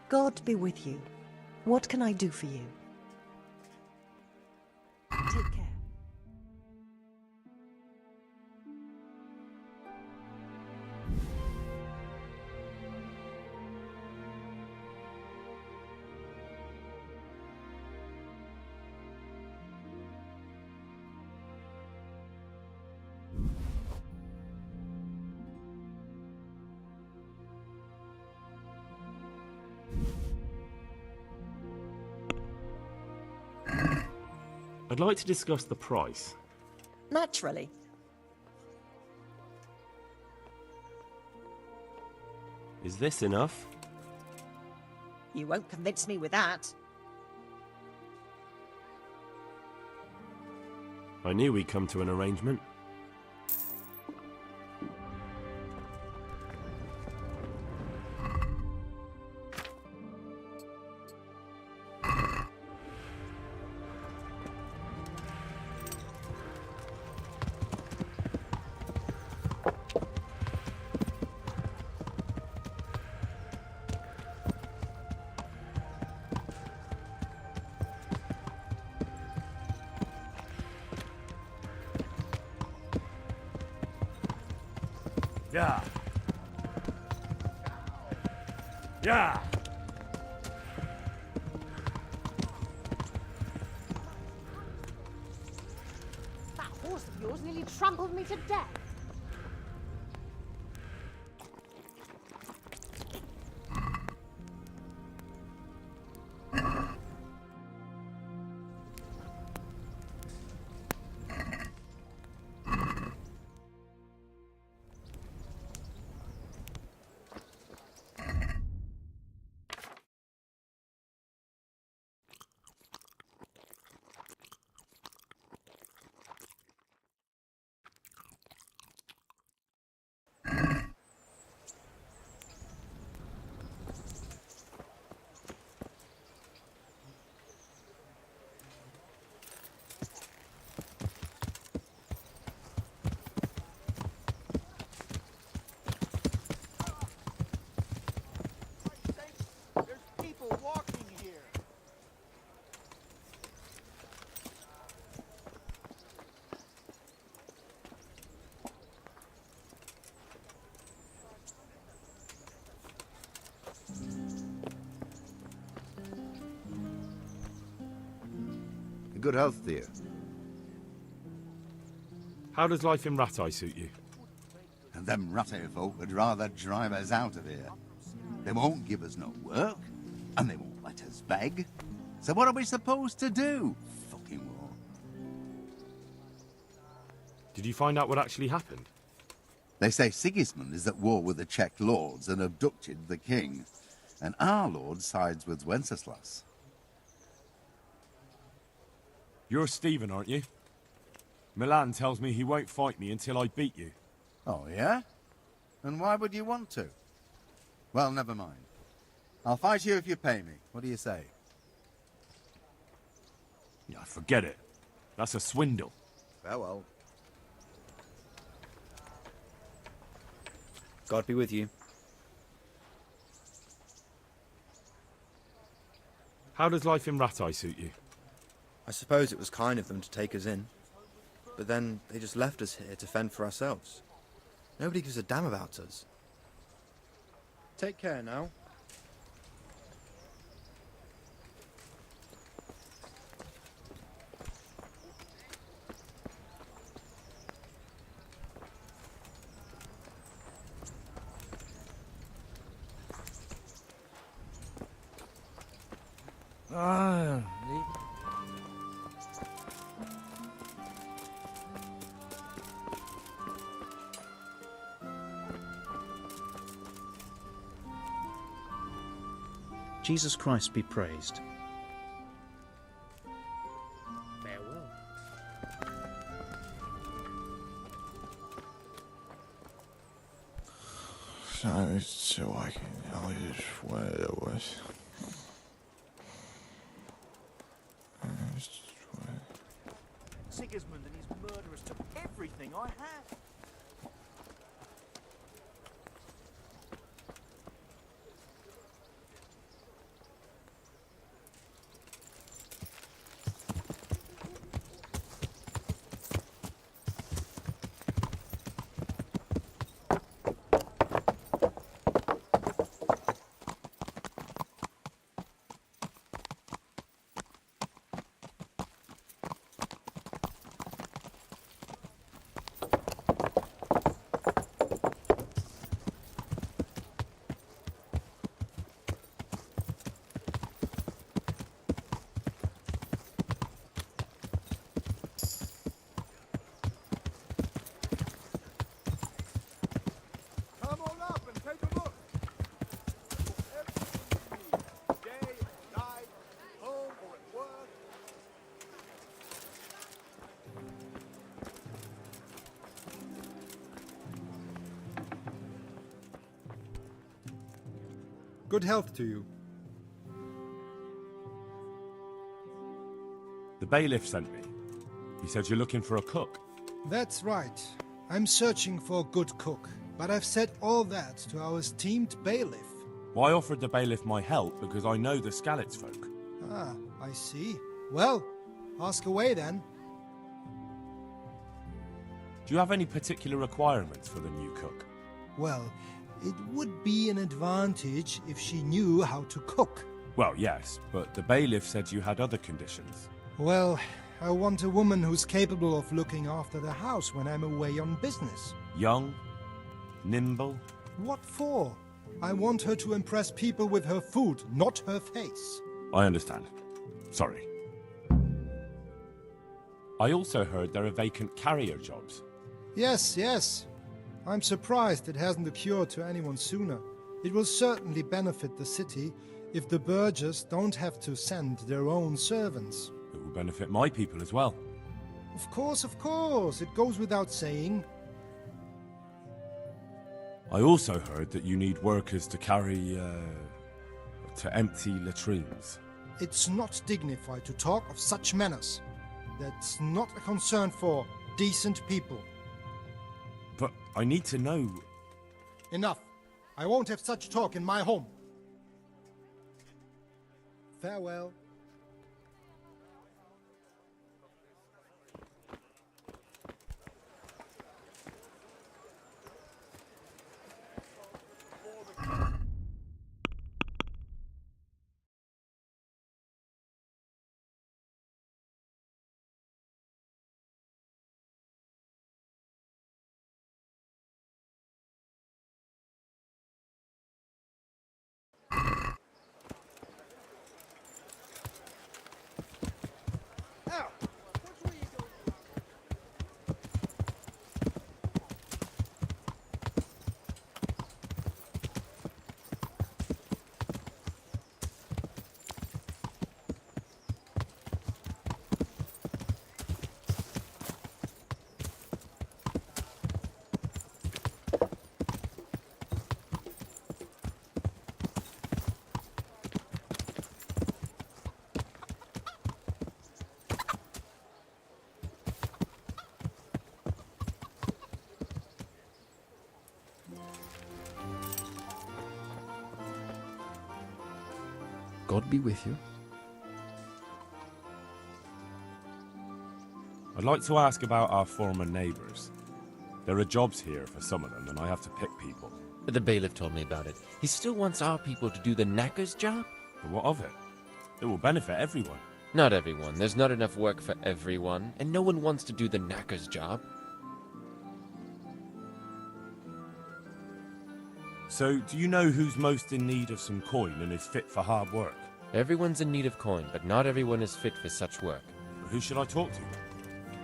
God be with you. What can I do for you? Take care. I'd like to discuss the price. Naturally. Is this enough? You won't convince me with that. I knew we'd come to an arrangement. Yeah. Yeah. That horse of yours nearly trampled me to death. good health to you. How does life in Rattay suit you? And them Rattay folk would rather drive us out of here. They won't give us no work, and they won't let us beg. So what are we supposed to do? Fucking war. Did you find out what actually happened? They say Sigismund is at war with the Czech lords and abducted the king. And our lord sides with Wenceslas. You're Stephen, aren't you? Milan tells me he won't fight me until I beat you. Oh, yeah? And why would you want to? Well, never mind. I'll fight you if you pay me. What do you say? Yeah, forget it. That's a swindle. Farewell. God be with you. How does life in Rattay suit you? I suppose it was kind of them to take us in. But then they just left us here to fend for ourselves. Nobody gives a damn about us. Take care now. Jesus Christ be praised. Farewell. So I can tell you what it was. Sigismund and his murderers took everything I had. Come on up and take a look. Everything you need. Day, night, home or at work. Good health to you. The bailiff sent me. He said you're looking for a cook. That's right. I'm searching for a good cook, but I've said all that to our esteemed bailiff. Well, I offered the bailiff my help because I know the Skalitz folk. Ah, I see. Well, ask away then. Do you have any particular requirements for the new cook? Well, it would be an advantage if she knew how to cook. Well, yes, but the bailiff said you had other conditions. Well, I want a woman who's capable of looking after the house when I'm away on business. Young, nimble. What for? I want her to impress people with her food, not her face. I understand. Sorry. I also heard there are vacant carrier jobs. Yes, yes. I'm surprised it hasn't occurred to anyone sooner. It will certainly benefit the city if the burghers don't have to send their own servants. It will benefit my people as well. Of course, it goes without saying. I also heard that you need workers to carry, to empty latrines. It's not dignified to talk of such manners. That's not a concern for decent people. But I need to know... Enough. I won't have such talk in my home. Farewell. God be with you. I'd like to ask about our former neighbours. There are jobs here for some of them, and I have to pick people. The bailiff told me about it. He still wants our people to do the knacker's job? But what of it? It will benefit everyone. Not everyone. There's not enough work for everyone, and no one wants to do the knacker's job. So, do you know who's most in need of some coin and is fit for hard work? Everyone's in need of coin, but not everyone is fit for such work. Who should I talk to?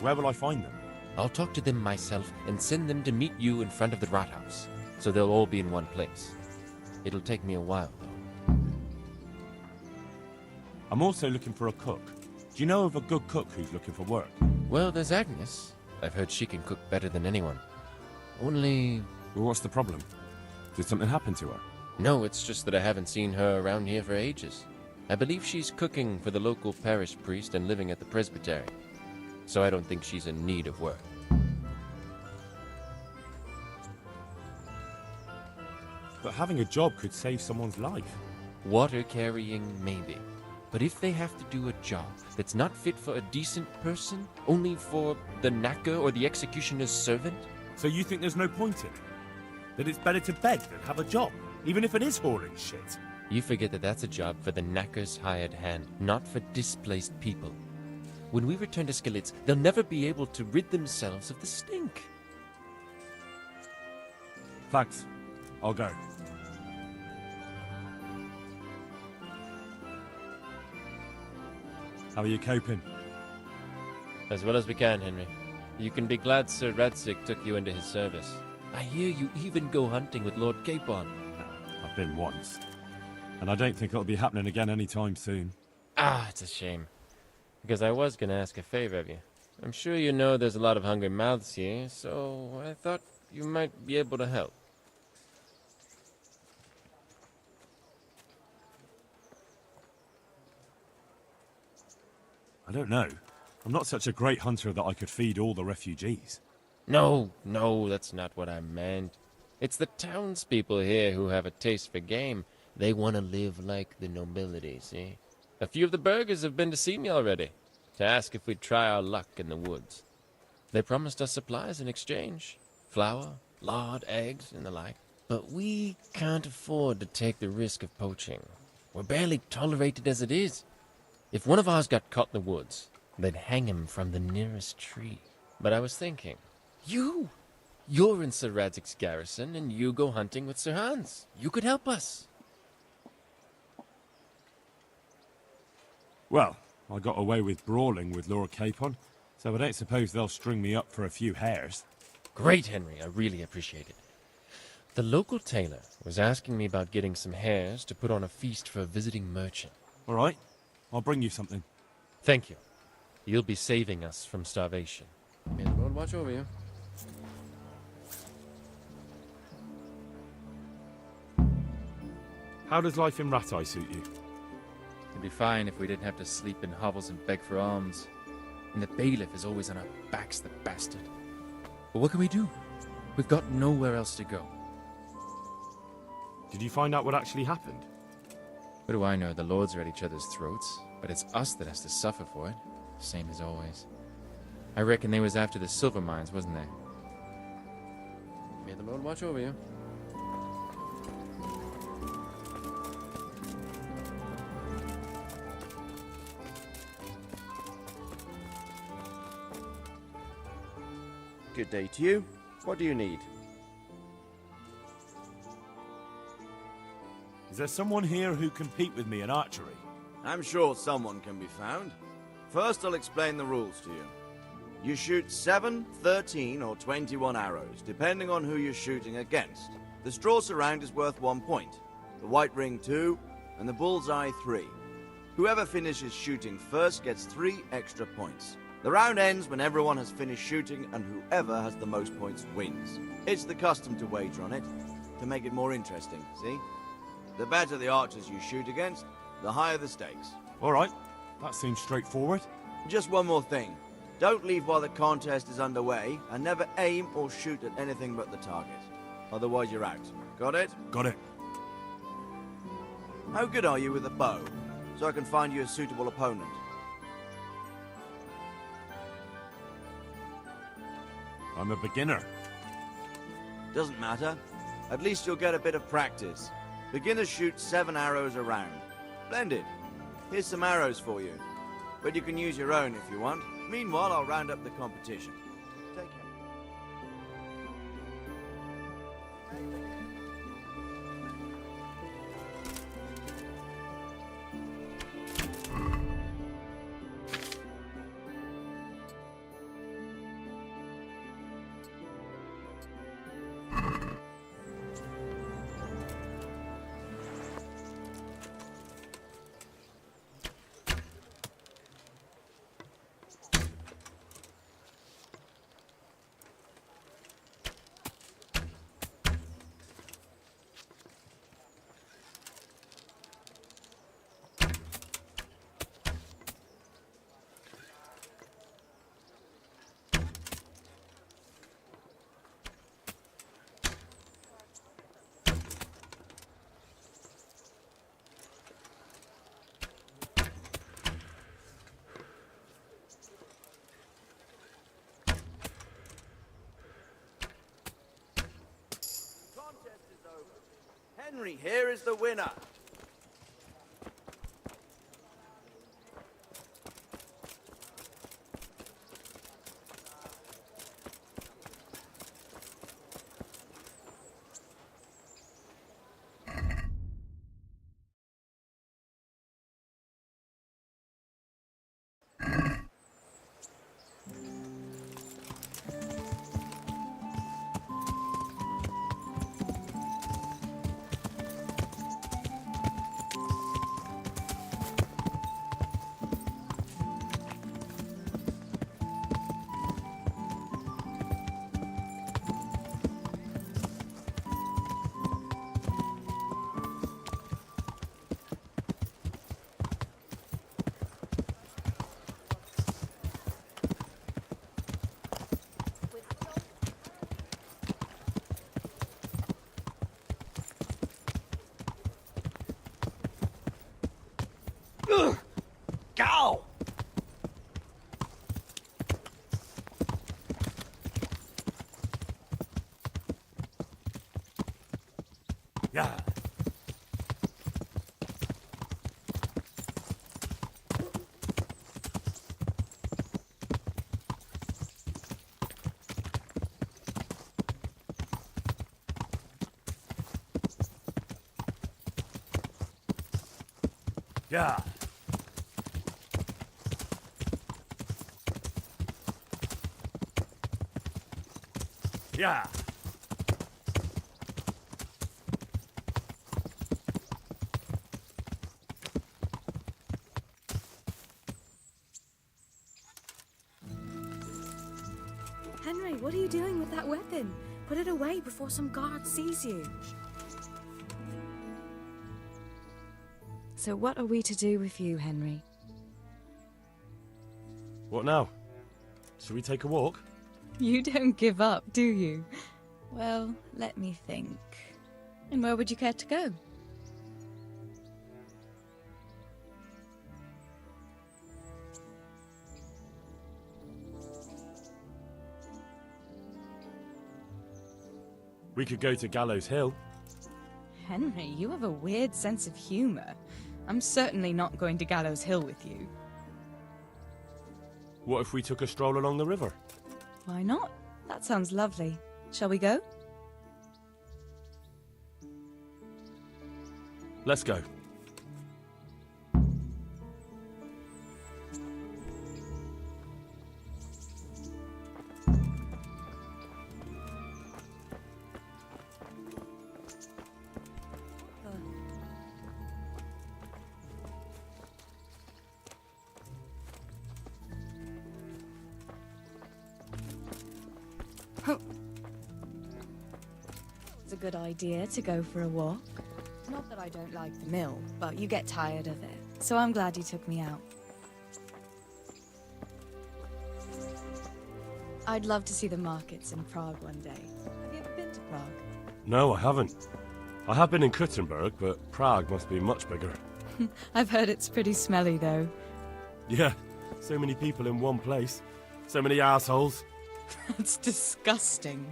Where will I find them? I'll talk to them myself and send them to meet you in front of the rat house, so they'll all be in one place. It'll take me a while, though. I'm also looking for a cook. Do you know of a good cook who's looking for work? Well, there's Agnes. I've heard she can cook better than anyone. Only... Well, what's the problem? Did something happen to her? No, it's just that I haven't seen her around here for ages. I believe she's cooking for the local parish priest and living at the presbytery. So I don't think she's in need of work. But having a job could save someone's life. Water carrying, maybe. But if they have to do a job that's not fit for a decent person, only for the knacker or the executioner's servant? So you think there's no point in it? That it's better to beg than have a job, even if it is hauling shit? You forget that that's a job for the knacker's hired hand, not for displaced people. When we return to Skalitz, they'll never be able to rid themselves of the stink. Thanks. I'll go. How are you coping? As well as we can, Henry. You can be glad Sir Radzig took you into his service. I hear you even go hunting with Lord Capon. I've been once. And I don't think it'll be happening again anytime soon. Ah, it's a shame. Because I was going to ask a favor of you. I'm sure you know there's a lot of hungry mouths here, so I thought you might be able to help. I don't know. I'm not such a great hunter that I could feed all the refugees. No, that's not what I meant. It's the townspeople here who have a taste for game. They want to live like the nobility, see? A few of the burghers have been to see me already, to ask if we'd try our luck in the woods. They promised us supplies in exchange. Flour, lard, eggs, and the like. But we can't afford to take the risk of poaching. We're barely tolerated as it is. If one of ours got caught in the woods, they'd hang him from the nearest tree. But I was thinking, you're in Sir Radzig's garrison, and you go hunting with Sir Hans. You could help us. Well, I got away with brawling with Lord Capon, so I don't suppose they'll string me up for a few hares. Great, Henry. I really appreciate it. The local tailor was asking me about getting some hares to put on a feast for a visiting merchant. All right. I'll bring you something. Thank you. You'll be saving us from starvation. May the Lord watch over you. How does life in Rattay suit you? It'd be fine if we didn't have to sleep in hovels and beg for alms. And the bailiff is always on our backs, the bastard. But what can we do? We've got nowhere else to go. Did you find out what actually happened? What do I know? The lords are at each other's throats, but it's us that has to suffer for it. Same as always. I reckon they was after the silver mines, wasn't they? May the Lord watch over you. Good day to you. What do you need? Is there someone here who can compete with me in archery? I'm sure someone can be found. First, I'll explain the rules to you. You shoot 7, 13, or 21 arrows, depending on who you're shooting against. The straw surround is worth 1 point, the white ring 2, and the bullseye 3. Whoever finishes shooting first gets 3 extra points. The round ends when everyone has finished shooting, and whoever has the most points wins. It's the custom to wager on it, to make it more interesting, see? The better the archers you shoot against, the higher the stakes. All right, that seems straightforward. Just one more thing. Don't leave while the contest is underway, and never aim or shoot at anything but the target. Otherwise you're out. Got it? Got it. How good are you with a bow? so I can find you a suitable opponent. I'm a beginner. Doesn't matter. At least you'll get a bit of practice. Beginners shoot 7 arrows a round. Splendid. Here's some arrows for you. But you can use your own if you want. Meanwhile, I'll round up the competition. Take care. Henry here is the winner. Go! Yeah. Yeah. Yeah. Henry, what are you doing with that weapon? Put it away before some guard sees you. So what are we to do with you, Henry? What now? Shall we take a walk? You don't give up, do you? Well, let me think. And where would you care to go? We could go to Gallows Hill. Henry, you have a weird sense of humor. I'm certainly not going to Gallows Hill with you. What if we took a stroll along the river? Why not? That sounds lovely. Shall we go? Let's go. It's a good idea to go for a walk. Not that I don't like the mill, but you get tired of it. So I'm glad you took me out. I'd love to see the markets in Prague one day. Have you ever been to Prague? No, I haven't. I have been in Kuttenberg, but Prague must be much bigger. I've heard it's pretty smelly, though. Yeah, so many people in one place. So many assholes. That's disgusting.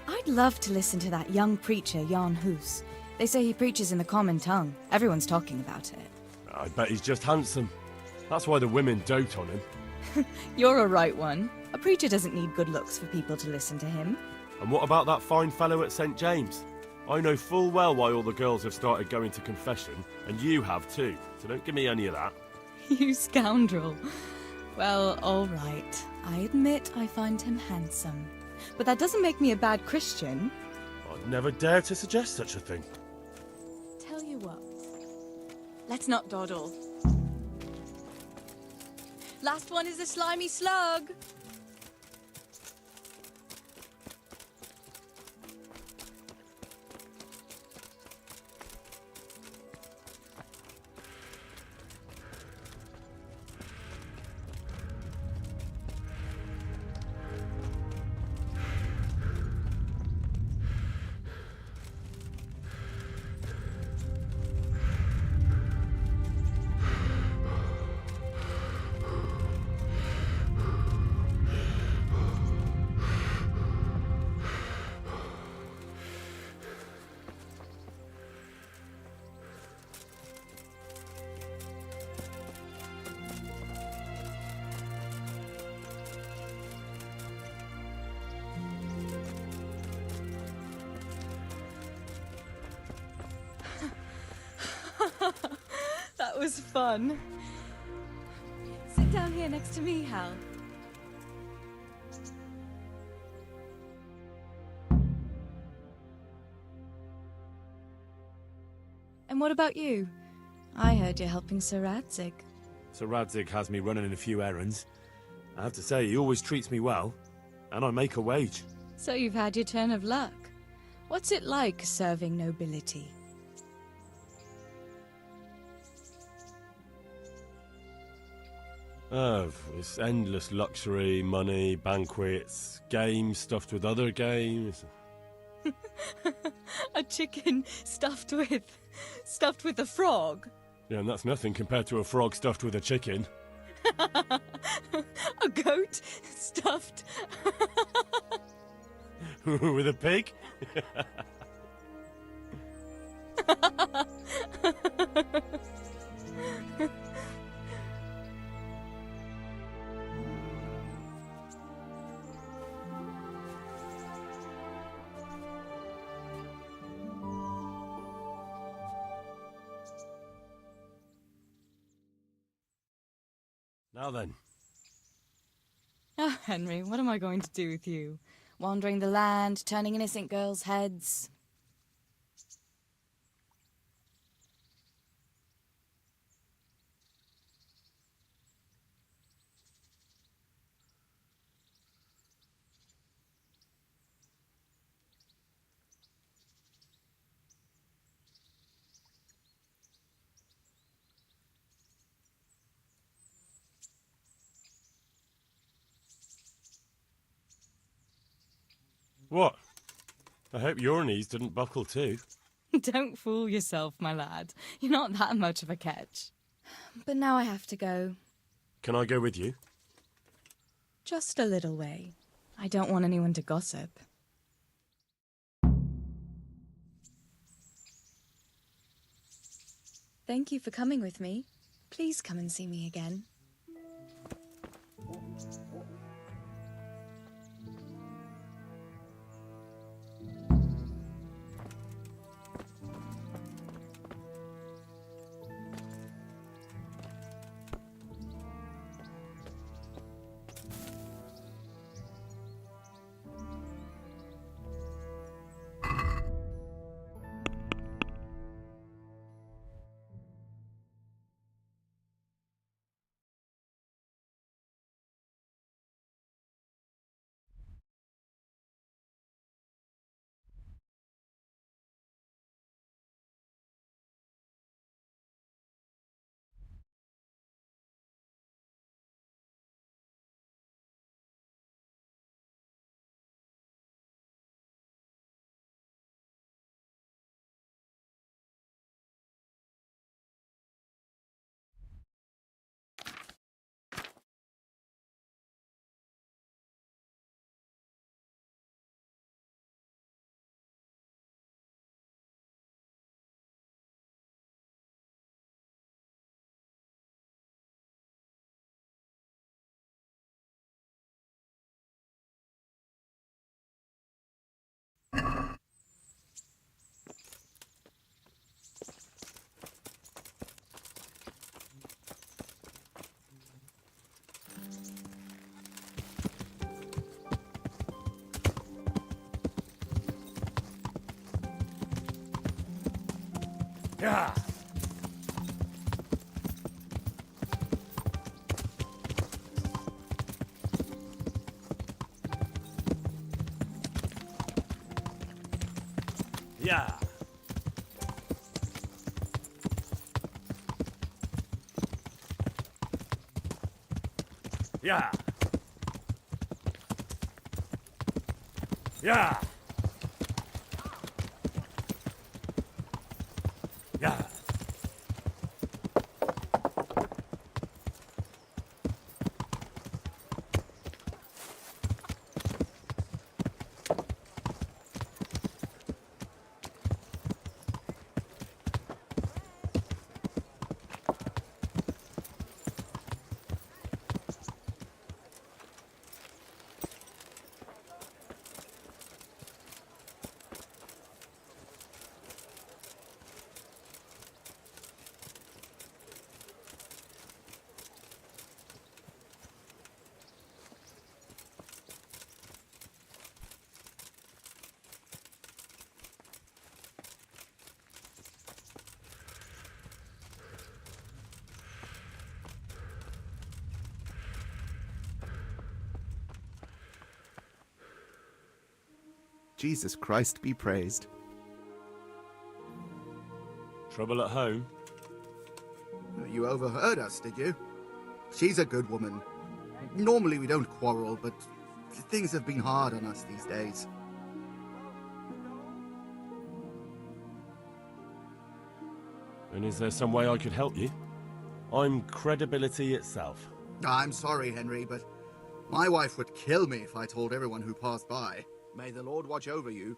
I'd love to listen to that young preacher, Jan Hus. They say he preaches in the common tongue. Everyone's talking about it. I bet he's just handsome. That's why the women dote on him. You're a right one. A preacher doesn't need good looks for people to listen to him. And what about that fine fellow at St. James? I know full well why all the girls have started going to confession, and you have too, so don't give me any of that. You scoundrel. Well, all right. I admit I find him handsome. But that doesn't make me a bad Christian. I'd never dare to suggest such a thing. Tell you what. Let's not dawdle. Last one is a slimy slug. That was fun. Sit down here next to me, Hal. And what about you? I heard you're helping Sir Radzig. Sir Radzig has me running a few errands. I have to say, he always treats me well, and I make a wage. So you've had your turn of luck. What's it like serving nobility? Oh, it's endless luxury, money, banquets, games stuffed with other games. A chicken stuffed with a frog? Yeah, and that's nothing compared to a frog stuffed with a chicken. A goat stuffed... With a pig? Now then. Oh, Henry, what am I going to do with you? Wandering the land, turning innocent girls' heads. What? I hope your knees didn't buckle too. Don't fool yourself, my lad. You're not that much of a catch. But now I have to go. Can I go with you? Just a little way. I don't want anyone to gossip. Thank you for coming with me. Please come and see me again. Yeah. Yeah. Yeah. Yeah. Yeah. Jesus Christ be praised. Trouble at home? You overheard us, did you? She's a good woman. Normally we don't quarrel, but things have been hard on us these days. And is there some way I could help you? I'm credibility itself. I'm sorry, Henry, but my wife would kill me if I told everyone who passed by. May the Lord watch over you.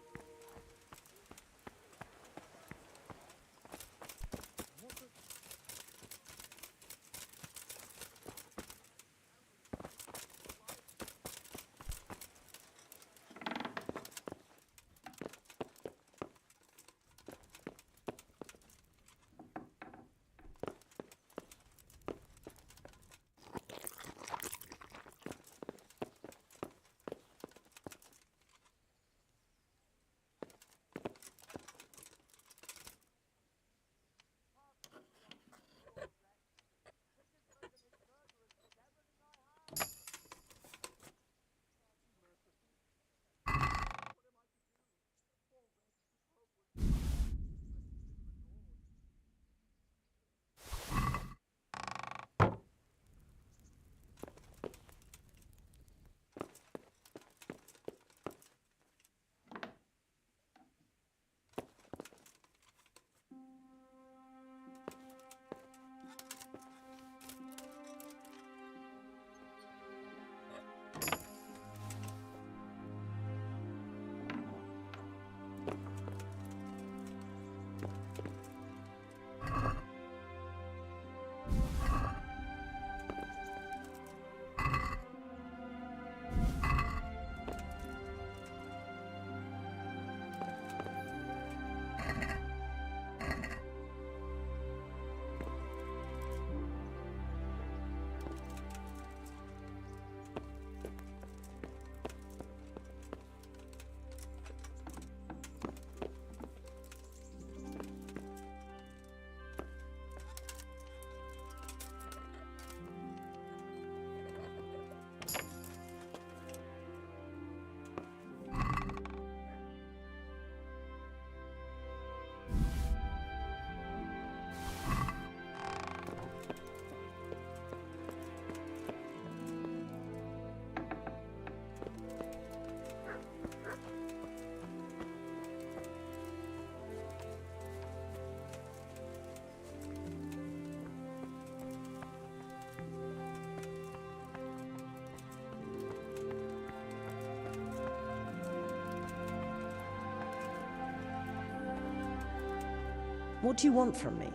What do you want from me?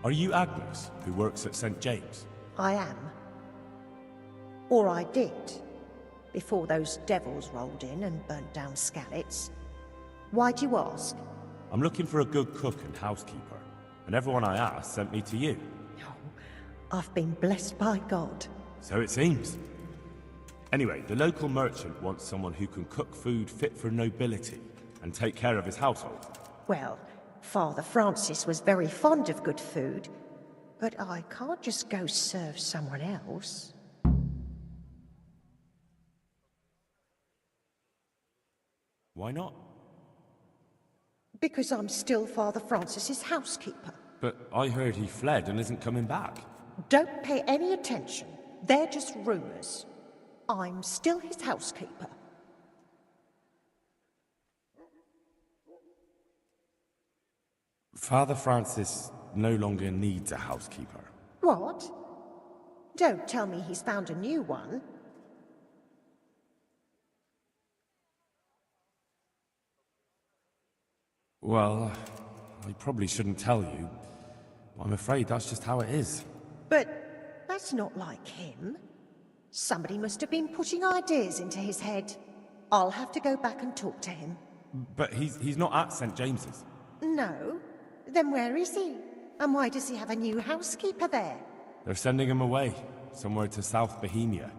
Are you Agnes, who works at St. James? I am. Or I did, before those devils rolled in and burnt down Skalitz. Why do you ask? I'm looking for a good cook and housekeeper, and everyone I asked sent me to you. I've been blessed by God. So it seems. Anyway, the local merchant wants someone who can cook food fit for nobility and take care of his household. Well, Father Francis was very fond of good food, but I can't just go serve someone else. Why not? Because I'm still Father Francis's housekeeper. But I heard he fled and isn't coming back. Don't pay any attention. They're just rumours. I'm still his housekeeper. Father Francis no longer needs a housekeeper. What? Don't tell me he's found a new one. Well, I probably shouldn't tell you. I'm afraid that's just how it is. But that's not like him. Somebody must have been putting ideas into his head. I'll have to go back and talk to him. But he's not at St. James's. No? Then where is he? And why does he have a new housekeeper there? They're sending him away, somewhere to South Bohemia.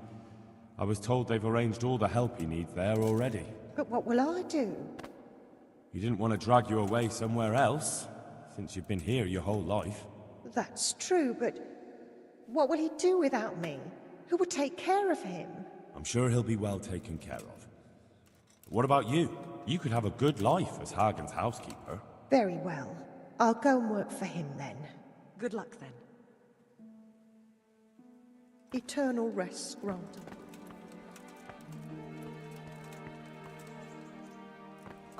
I was told they've arranged all the help he needs there already. But what will I do? You didn't want to drag you away somewhere else, since you've been here your whole life. That's true, but what will he do without me? Who will take care of him? I'm sure he'll be well taken care of. What about you? You could have a good life as Hagen's housekeeper. Very well. I'll go and work for him then. Good luck then. Eternal rest granted.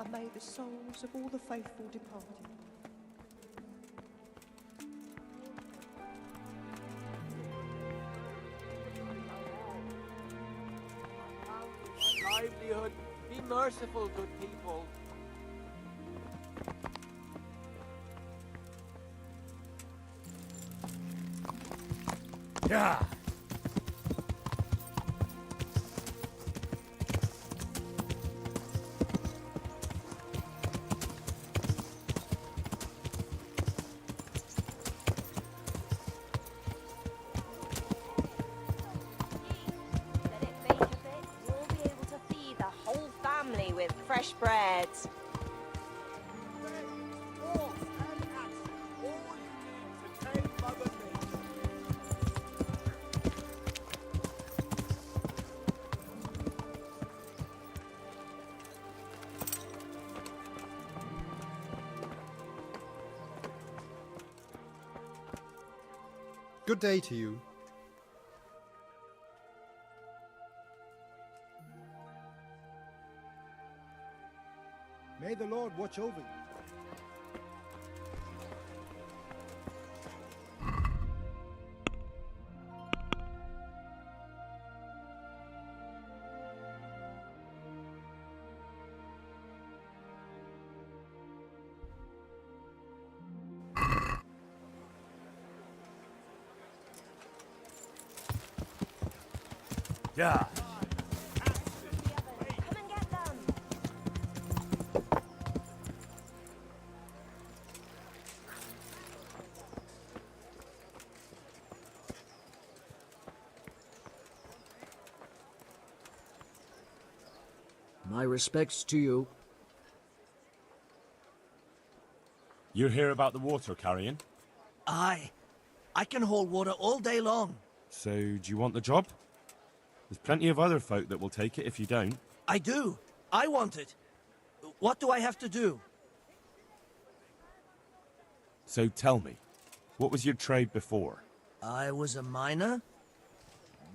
And may the souls of all the faithful departed. Livelihood, be merciful, good people. Yeah. With fresh bread. Good day to you. May the Lord watch over you. Yeah. My respects to you. You're here about the water carrying? Aye. I can hold water all day long. So, do you want the job? There's plenty of other folk that will take it if you don't. I do. I want it. What do I have to do? So tell me, what was your trade before? I was a miner,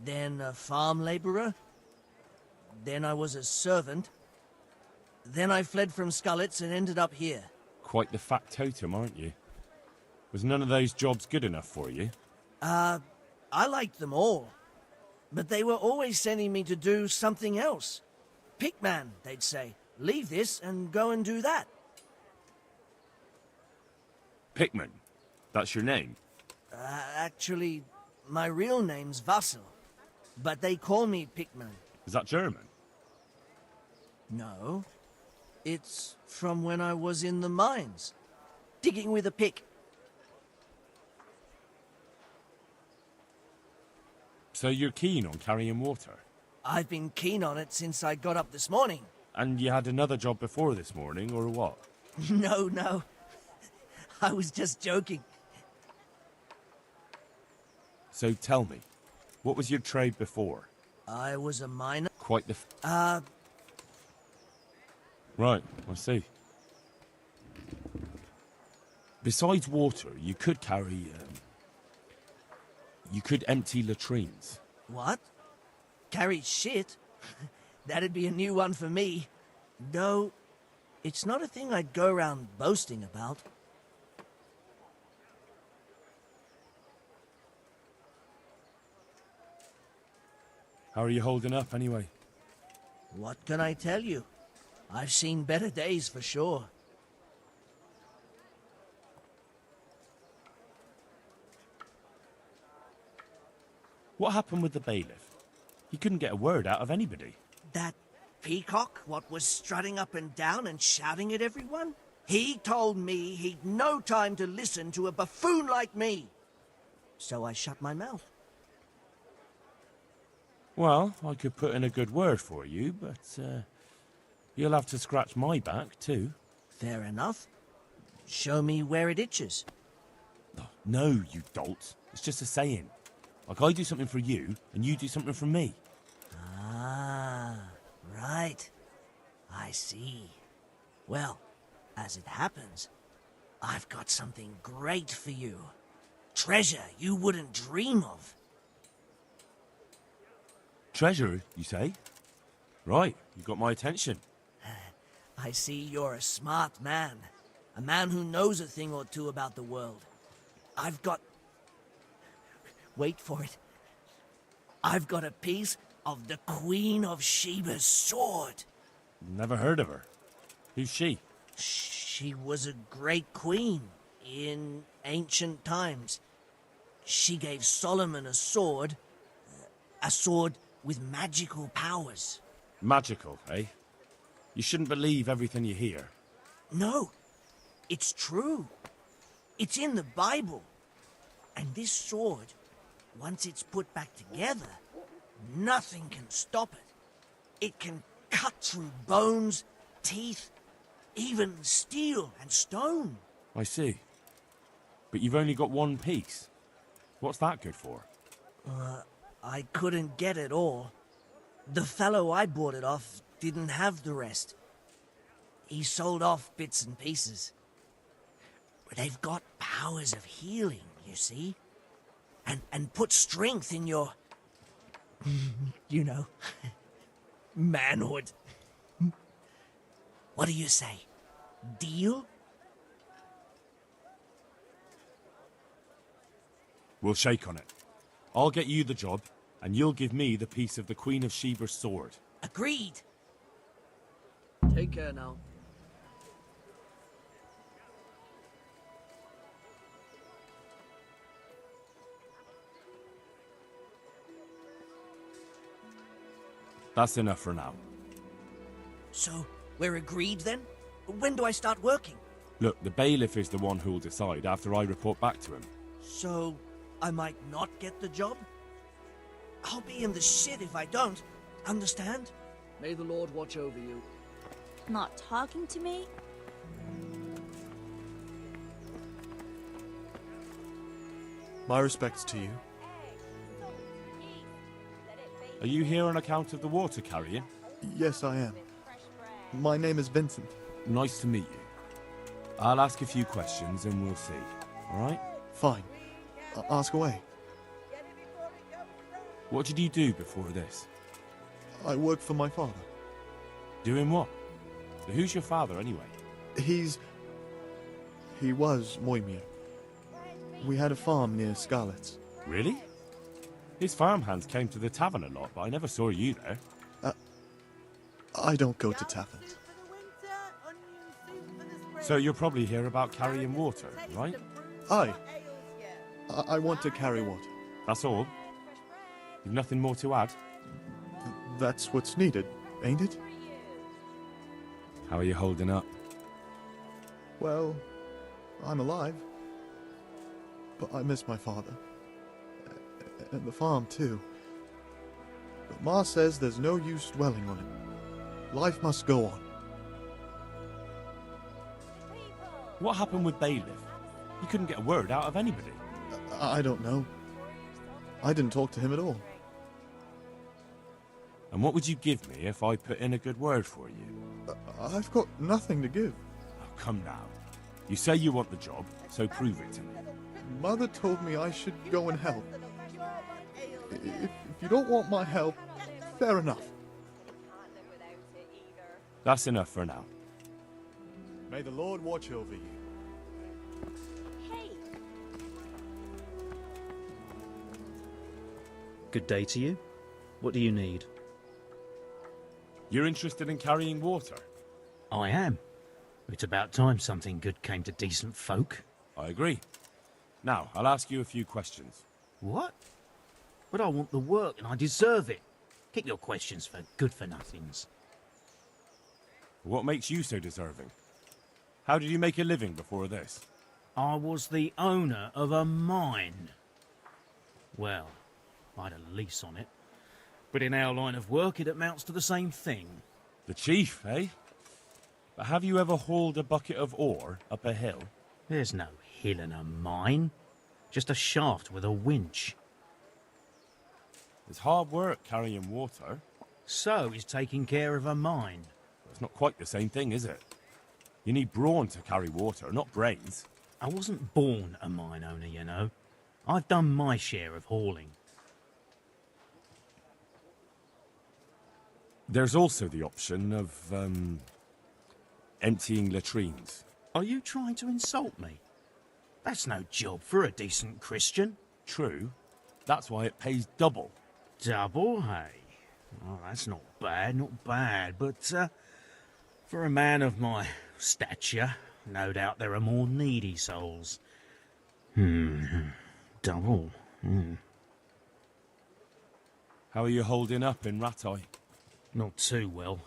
then a farm laborer, then I was a servant, then I fled from Scullets and ended up here. Quite the factotum, aren't you? Was none of those jobs good enough for you? I liked them all. But they were always sending me to do something else. Pickman, they'd say. Leave this and go and do that. Pickman? That's your name? Actually, my real name's Vassal. But they call me Pickman. Is that German? No. It's from when I was in the mines. Digging with a pick. So you're keen on carrying water? I've been keen on it since I got up this morning. And you had another job before this morning, or what? No, no. I was just joking. So tell me, what was your trade before? I was a miner. Quite the... Right, I see. Besides water, you could carry, you could empty latrines. What? Carry shit? That'd be a new one for me. No, it's not a thing I'd go around boasting about. How are you holding up, anyway? What can I tell you? I've seen better days for sure. What happened with the bailiff? He couldn't get a word out of anybody. That peacock, what was strutting up and down and shouting at everyone? He told me he'd no time to listen to a buffoon like me. So I shut my mouth. Well, I could put in a good word for you, but you'll have to scratch my back, too. Fair enough. Show me where it itches. No, you dolt. It's just a saying. Like I do something for you, and you do something for me. Ah, right. I see. Well, as it happens, I've got something great for you. Treasure you wouldn't dream of. Treasure, you say? Right, you got my attention. I see you're a smart man. A man who knows a thing or two about the world. I've got... Wait for it. I've got a piece of the Queen of Sheba's sword. Never heard of her. Who's she? She was a great queen in ancient times. She gave Solomon a sword with magical powers. Magical, eh? You shouldn't believe everything you hear. No, it's true. It's in the Bible. And this sword, once it's put back together, nothing can stop it. It can cut through bones, teeth, even steel and stone. I see. But you've only got one piece. What's that good for? I couldn't get it all. The fellow I bought it off didn't have the rest. He sold off bits and pieces. But they've got powers of healing, you see? And put strength in your... you know... manhood. What do you say? Deal? We'll shake on it. I'll get you the job, and you'll give me the piece of the Queen of Sheba's sword. Agreed. Take care now. That's enough for now. So, we're agreed then? When do I start working? Look, the bailiff is the one who'll decide after I report back to him. So, I might not get the job? I'll be in the shit if I don't. Understand? May the Lord watch over you. Not talking to me? My respects to you. Are you here on account of the water carrying? Yes, I am. My name is Vincent. Nice to meet you. I'll ask a few questions and we'll see. Alright? Fine. Ask away. What did you do before this? I work for my father. Doing what? Who's your father, anyway? He was Moimir. We had a farm near Scarlet's. Really? His farmhands came to the tavern a lot, but I never saw you there. I don't go to taverns. So you're probably here about carrying water, right? I want to carry water. That's all? You've nothing more to add? That's what's needed, ain't it? How are you holding up? Well, I'm alive. But I miss my father. And the farm, too. But Ma says there's no use dwelling on it. Life must go on. What happened with Bailiff? He couldn't get a word out of anybody. I don't know. I didn't talk to him at all. And what would you give me if I put in a good word for you? I've got nothing to give. Oh, come now. You say you want the job, so prove it to me. Mother told me I should go and help. If you don't want my help, fair enough. That's enough for now. May the Lord watch over you. Good day to you. What do you need? You're interested in carrying water? I am. It's about time something good came to decent folk. I agree. Now, I'll ask you a few questions. What? But I want the work and I deserve it. Keep your questions for good-for-nothings. What makes you so deserving? How did you make a living before this? I was the owner of a mine. Well, I had a lease on it. But in our line of work, it amounts to the same thing. The chief, eh? But have you ever hauled a bucket of ore up a hill? There's no hill in a mine. Just a shaft with a winch. It's hard work carrying water. So is taking care of a mine. It's not quite the same thing, is it? You need brawn to carry water, not brains. I wasn't born a mine owner, you know. I've done my share of hauling. There's also the option of, emptying latrines. Are you trying to insult me? That's no job for a decent Christian. True. That's why it pays double. Double, hey? Oh, that's not bad, but, for a man of my stature, no doubt there are more needy souls. Double. How are you holding up in Rattay? Not too well.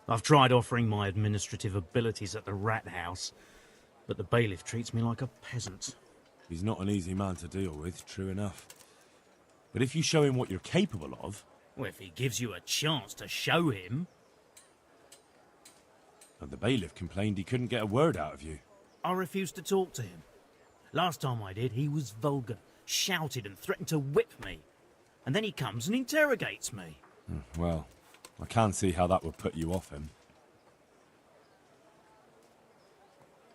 I've tried offering my administrative abilities at the rat house, but the bailiff treats me like a peasant. He's not an easy man to deal with, true enough. But if you show him what you're capable of... Well, if he gives you a chance to show him... And the bailiff complained he couldn't get a word out of you. I refused to talk to him. Last time I did, he was vulgar, shouted and threatened to whip me. And then he comes and interrogates me. Well, I can see how that would put you off him.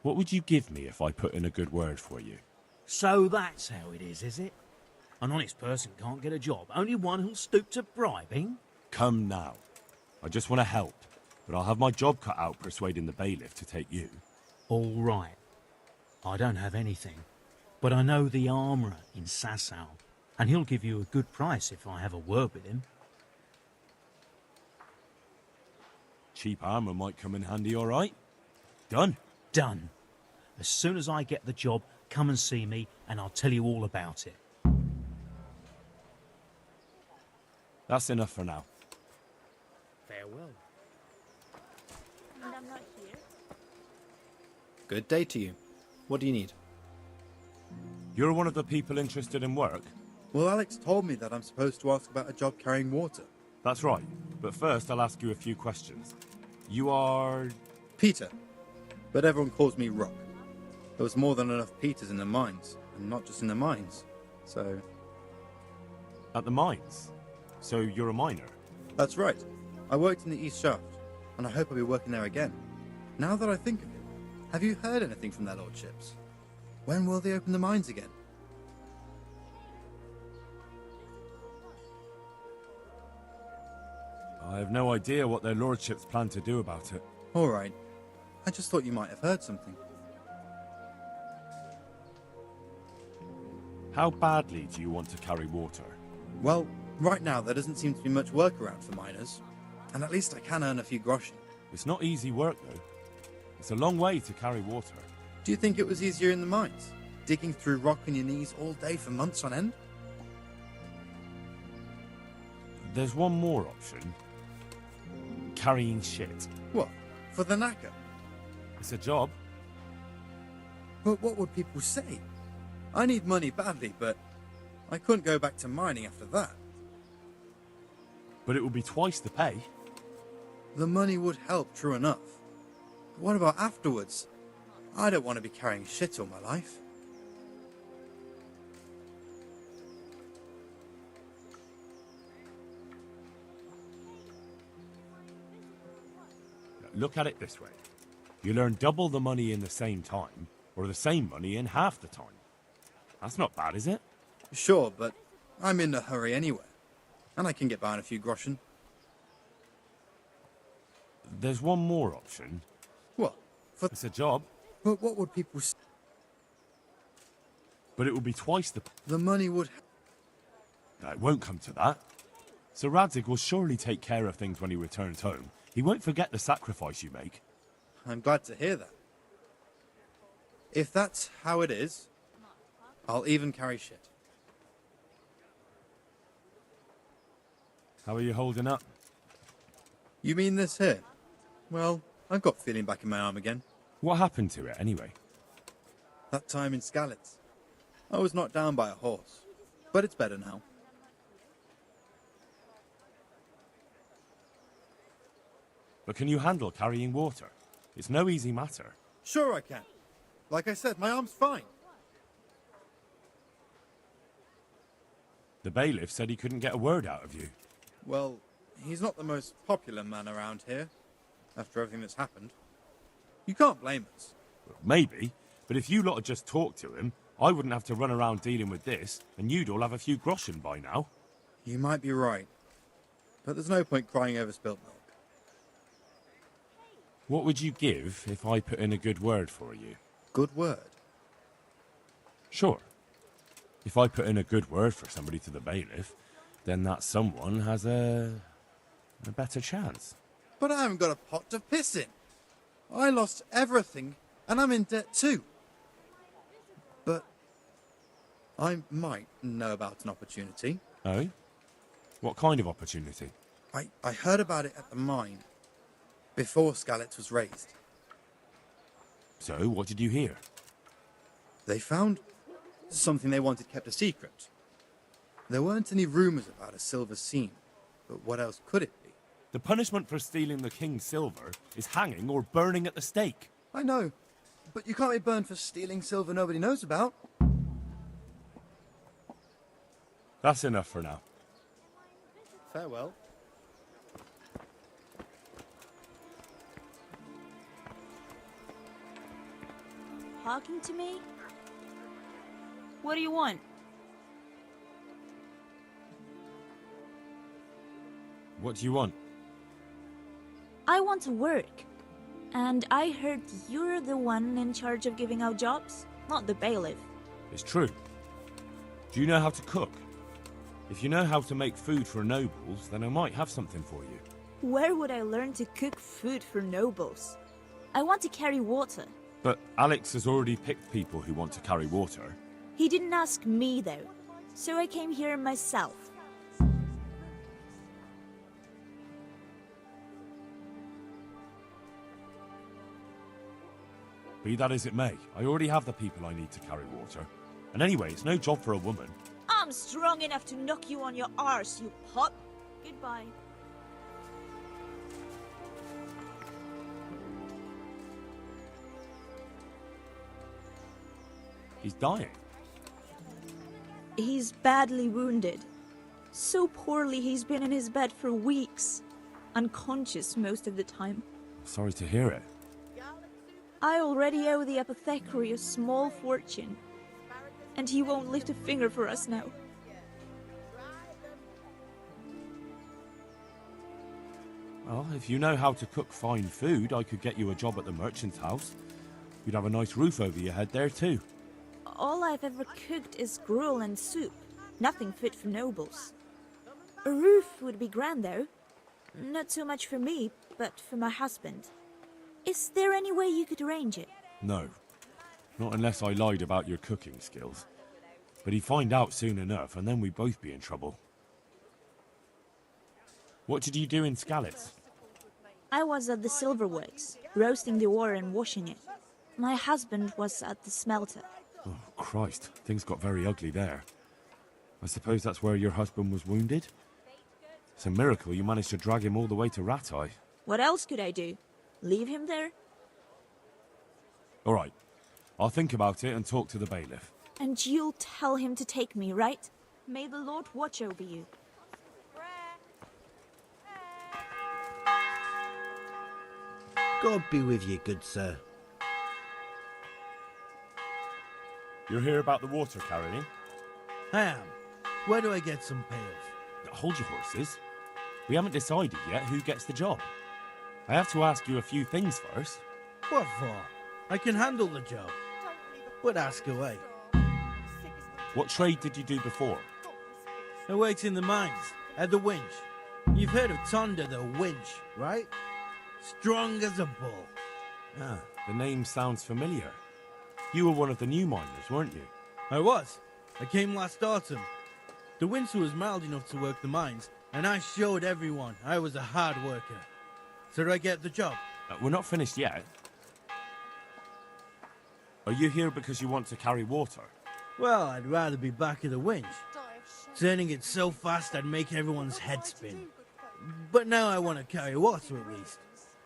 What would you give me if I put in a good word for you? So that's how it is it? An honest person can't get a job, only one who'll stoop to bribing? Come now. I just want to help, but I'll have my job cut out persuading the bailiff to take you. All right. I don't have anything, but I know the armourer in Sasau, and he'll give you a good price if I have a word with him. Cheap armour might come in handy, all right? Done? Done. As soon as I get the job, come and see me, and I'll tell you all about it. That's enough for now. Farewell. And I'm not here. Good day to you. What do you need? You're one of the people interested in work? Well, Alex told me that I'm supposed to ask about a job carrying water. That's right. But first, I'll ask you a few questions. You are... Peter. But everyone calls me Rock. There was more than enough Peters in the mines, and not just in the mines. So... At the mines? So you're a miner? That's right. I worked in the East Shaft, and I hope I'll be working there again. Now that I think of it, have you heard anything from their lordships? When will they open the mines again? I have no idea what their lordships plan to do about it. All right. I just thought you might have heard something. How badly do you want to carry water? Well, right now there doesn't seem to be much work around for miners. And at least I can earn a few groschen. It's not easy work, though. It's a long way to carry water. Do you think it was easier in the mines? Digging through rock on your knees all day for months on end? There's one more option. Carrying shit. What? For the knacker? It's a job. But what would people say? I need money badly, but I couldn't go back to mining after that. But it would be twice the pay. The money would help, true enough. But what about afterwards? I don't want to be carrying shit all my life. Look at it this way. You learn double the money in the same time, or the same money in half the time. That's not bad, is it? Sure, but I'm in a hurry anyway. And I can get by on a few groschen. There's one more option. What? It's a job. But what would people say? But it would be twice the... The money would... No, it won't come to that. Sir Radzig will surely take care of things when he returns home. He won't forget the sacrifice you make. I'm glad to hear that. If that's how it is, I'll even carry shit. How are you holding up? You mean this here? Well, I've got feeling back in my arm again. What happened to it, anyway? That time in Skalitz. I was knocked down by a horse, but it's better now. But can you handle carrying water? It's no easy matter. Sure I can. Like I said, my arm's fine. The bailiff said he couldn't get a word out of you. Well, he's not the most popular man around here, after everything that's happened. You can't blame us. Well, maybe, but if you lot had just talked to him, I wouldn't have to run around dealing with this, and you'd all have a few groschen by now. You might be right, but there's no point crying over spilt milk. What would you give if I put in a good word for you? Good word? Sure. If I put in a good word for somebody to the bailiff, then that someone has a better chance. But I haven't got a pot to piss in. I lost everything, and I'm in debt too. But I might know about an opportunity. Oh? What kind of opportunity? I heard about it at the mine, before Skalitz was raised. So, what did you hear? They found something they wanted kept a secret. There weren't any rumours about a silver seam, but what else could it be? The punishment for stealing the king's silver is hanging or burning at the stake. I know, but you can't be burned for stealing silver nobody knows about. That's enough for now. Farewell. Talking to me? What do you want? What do you want? I want to work. And I heard you're the one in charge of giving out jobs, not the bailiff. It's true. Do you know how to cook? If you know how to make food for nobles, then I might have something for you. Where would I learn to cook food for nobles? I want to carry water. But Alex has already picked people who want to carry water. He didn't ask me, though, so I came here myself. Be that as it may, I already have the people I need to carry water. And anyway, it's no job for a woman. I'm strong enough to knock you on your arse, you pup. Goodbye. He's dying. He's badly wounded. So poorly he's been in his bed for weeks. Unconscious most of the time. Sorry to hear it. I already owe the apothecary a small fortune. And he won't lift a finger for us now. Well, if you know how to cook fine food, I could get you a job at the merchant's house. You'd have a nice roof over your head there too. All I've ever cooked is gruel and soup. Nothing fit for nobles. A roof would be grand, though. Not so much for me, but for my husband. Is there any way you could arrange it? No. Not unless I lied about your cooking skills. But he'd find out soon enough, and then we'd both be in trouble. What did you do in Skalitz? I was at the silver works, roasting the ore and washing it. My husband was at the smelter. Oh, Christ. Things got very ugly there. I suppose that's where your husband was wounded? It's a miracle you managed to drag him all the way to Rattay. What else could I do? Leave him there? All right. I'll think about it and talk to the bailiff. And you'll tell him to take me, right? May the Lord watch over you. God be with you, good sir. You're here about the water carrying? I am. Where do I get some pails? Hold your horses. We haven't decided yet who gets the job. I have to ask you a few things first. What for? I can handle the job. But ask away. What trade did you do before? I worked in the mines, at the winch. You've heard of Tonda the winch, right? Strong as a bull. Ah, the name sounds familiar. You were one of the new miners, weren't you? I was. I came last autumn. The winter was mild enough to work the mines, and I showed everyone I was a hard worker. So did I get the job? We're not finished yet. Are you here because you want to carry water? Well, I'd rather be back at the winch. Turning it so fast I'd make everyone's head spin. But now I want to carry water at least,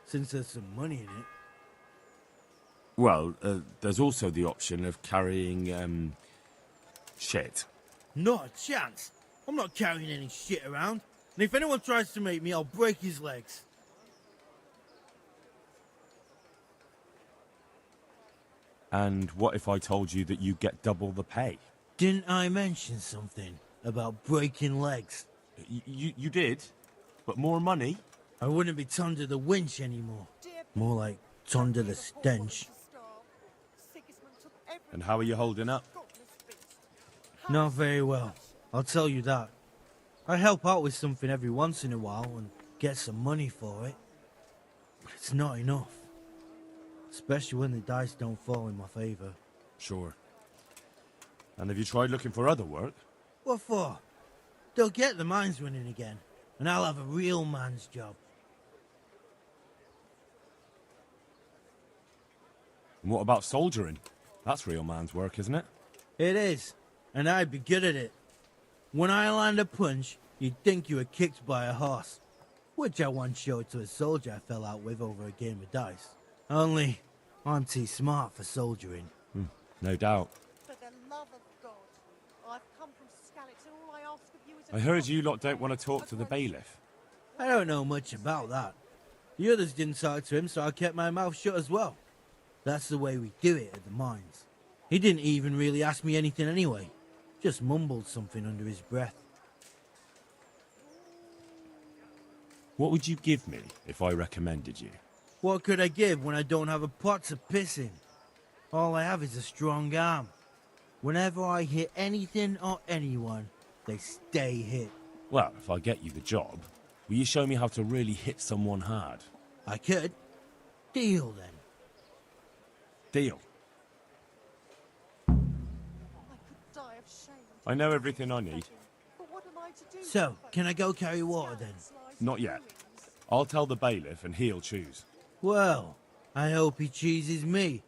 since there's some money in it. Well, there's also the option of carrying, shit. Not a chance. I'm not carrying any shit around. And if anyone tries to make me, I'll break his legs. And what if I told you that you get double the pay? Didn't I mention something about breaking legs? You did? But more money? I wouldn't be Tonda the winch anymore. More like Tonda the stench. And how are you holding up? Not very well, I'll tell you that. I help out with something every once in a while and get some money for it. But it's not enough. Especially when the dice don't fall in my favour. Sure. And have you tried looking for other work? What for? They'll get the mines running again, and I'll have a real man's job. And what about soldiering? That's real man's work, isn't it? It is, and I'd be good at it. When I land a punch, you'd think you were kicked by a horse. Which I once showed to a soldier I fell out with over a game of dice. Only, I'm too smart for soldiering. No doubt. For the love of God, I've come from Skalitz, and all I ask of you is I heard you lot don't want to talk to the bailiff. I don't know much about that. The others didn't talk to him, so I kept my mouth shut as well. That's the way we do it at the mines. He didn't even really ask me anything anyway. Just mumbled something under his breath. What would you give me if I recommended you? What could I give when I don't have a pot to piss in? All I have is a strong arm. Whenever I hit anything or anyone, they stay hit. Well, if I get you the job, will you show me how to really hit someone hard? I could. Deal, then. Deal. I know everything I need. So, can I go carry water, then? Not yet. I'll tell the bailiff and he'll choose. Well, I hope he chooses me.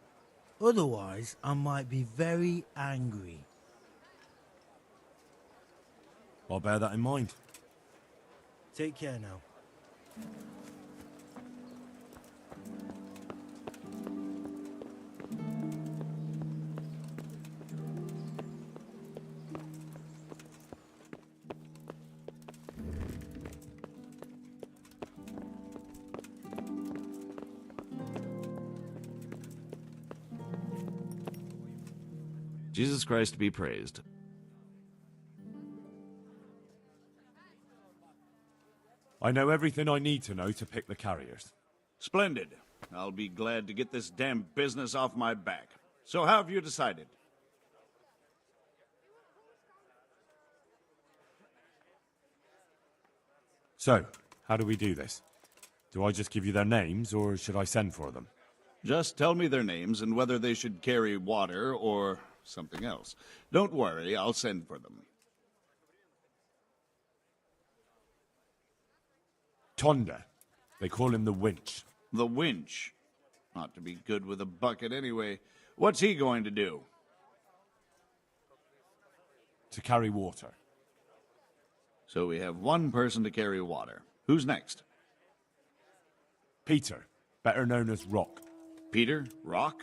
Otherwise, I might be very angry. I'll bear that in mind. Take care now. Jesus Christ be praised. I know everything I need to know to pick the carriers. Splendid. I'll be glad to get this damn business off my back. So how have you decided? So, how do we do this? Do I just give you their names, or should I send for them? Just tell me their names and whether they should carry water or something else. Don't worry, I'll send for them. Tonda. They call him the Winch. The Winch? Ought to be good with a bucket anyway. What's he going to do? To carry water. So we have one person to carry water. Who's next? Peter, better known as Rock. Peter? Rock?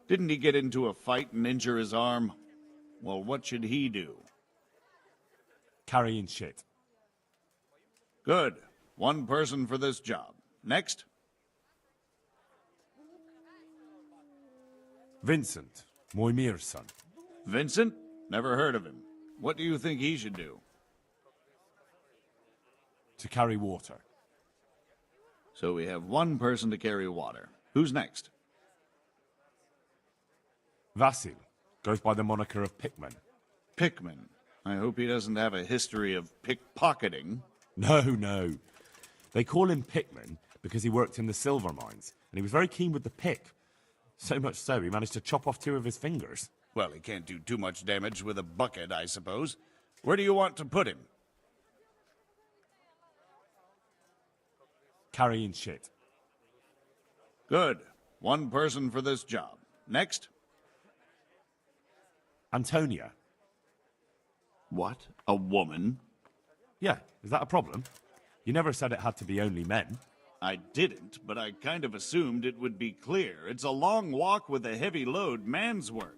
Didn't he get into a fight and injure his arm? Well, what should he do? Carrying shit. Good. One person for this job. Next. Vincent, Moimir's son. Vincent? Never heard of him. What do you think he should do? To carry water. So we have one person to carry water. Who's next? Vasil goes by the moniker of Pickman. Pickman. I hope he doesn't have a history of pickpocketing. No. They call him Pickman because he worked in the silver mines, and he was very keen with the pick. So much so, he managed to chop off 2 of his fingers. Well, he can't do too much damage with a bucket, I suppose. Where do you want to put him? Carrying shit. Good. One person for this job. Next. Antonia. What? A woman? Yeah, is that a problem? You never said it had to be only men. I didn't, but I kind of assumed it would be clear. It's a long walk with a heavy load, man's work.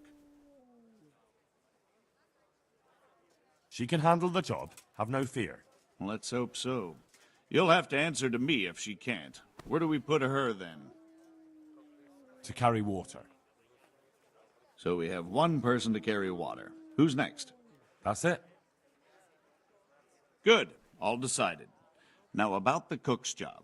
She can handle the job, have no fear. Let's hope so. You'll have to answer to me if she can't. Where do we put her, then? To carry water. So we have one person to carry water. Who's next? That's it. Good. All decided. Now about the cook's job.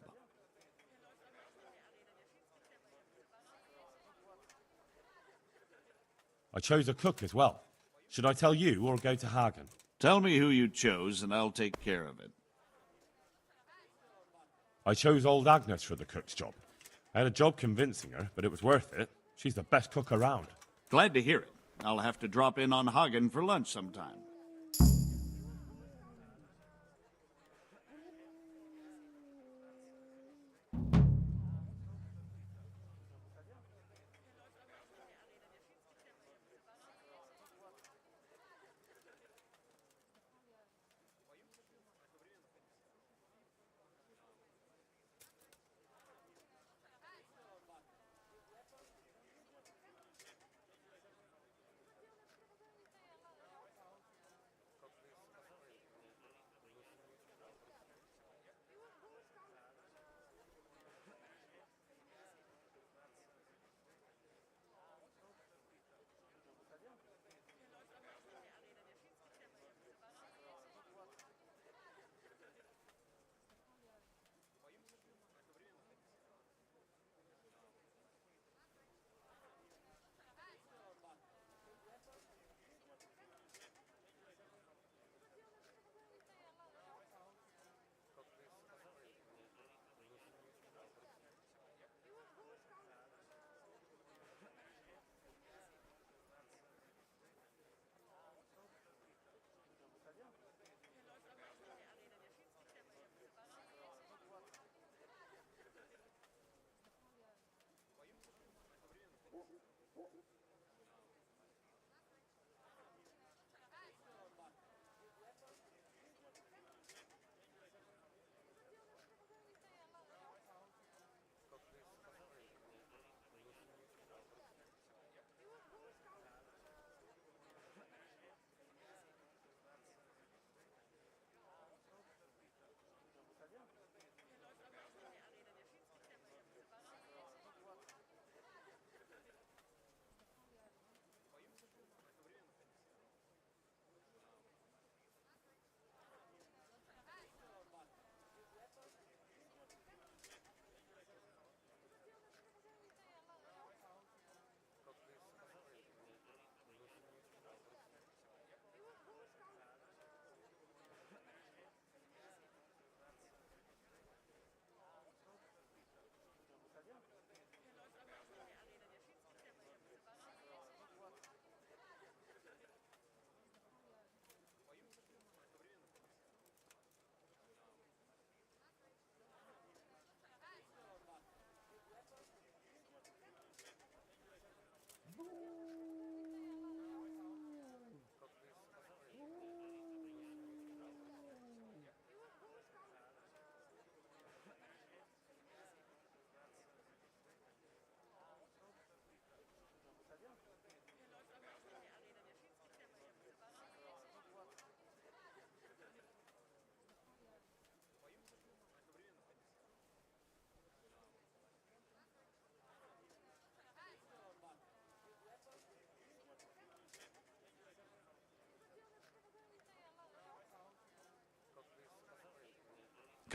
I chose a cook as well. Should I tell you or go to Hagen? Tell me who you chose and I'll take care of it. I chose old Agnes for the cook's job. I had a job convincing her, but it was worth it. She's the best cook around. Glad to hear it. I'll have to drop in on Hagen for lunch sometime.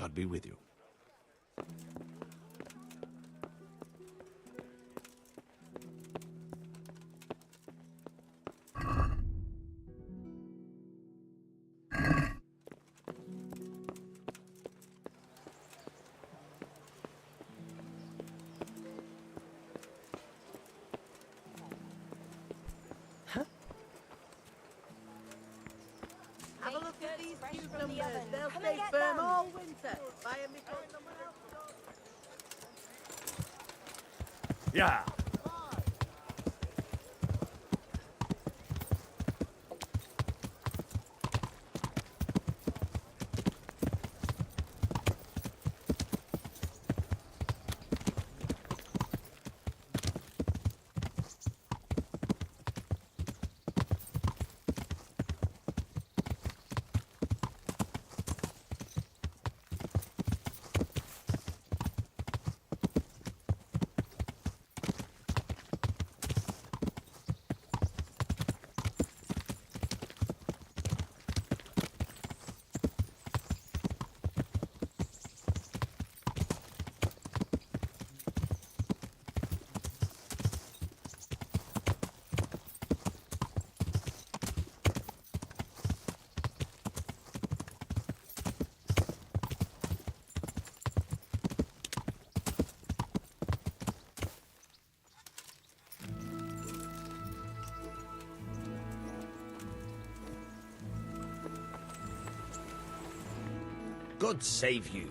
God be with you. Have a look at these cucumbers. They'll stay firm all winter. Buy 'em before someone else does. Yeah. God save you.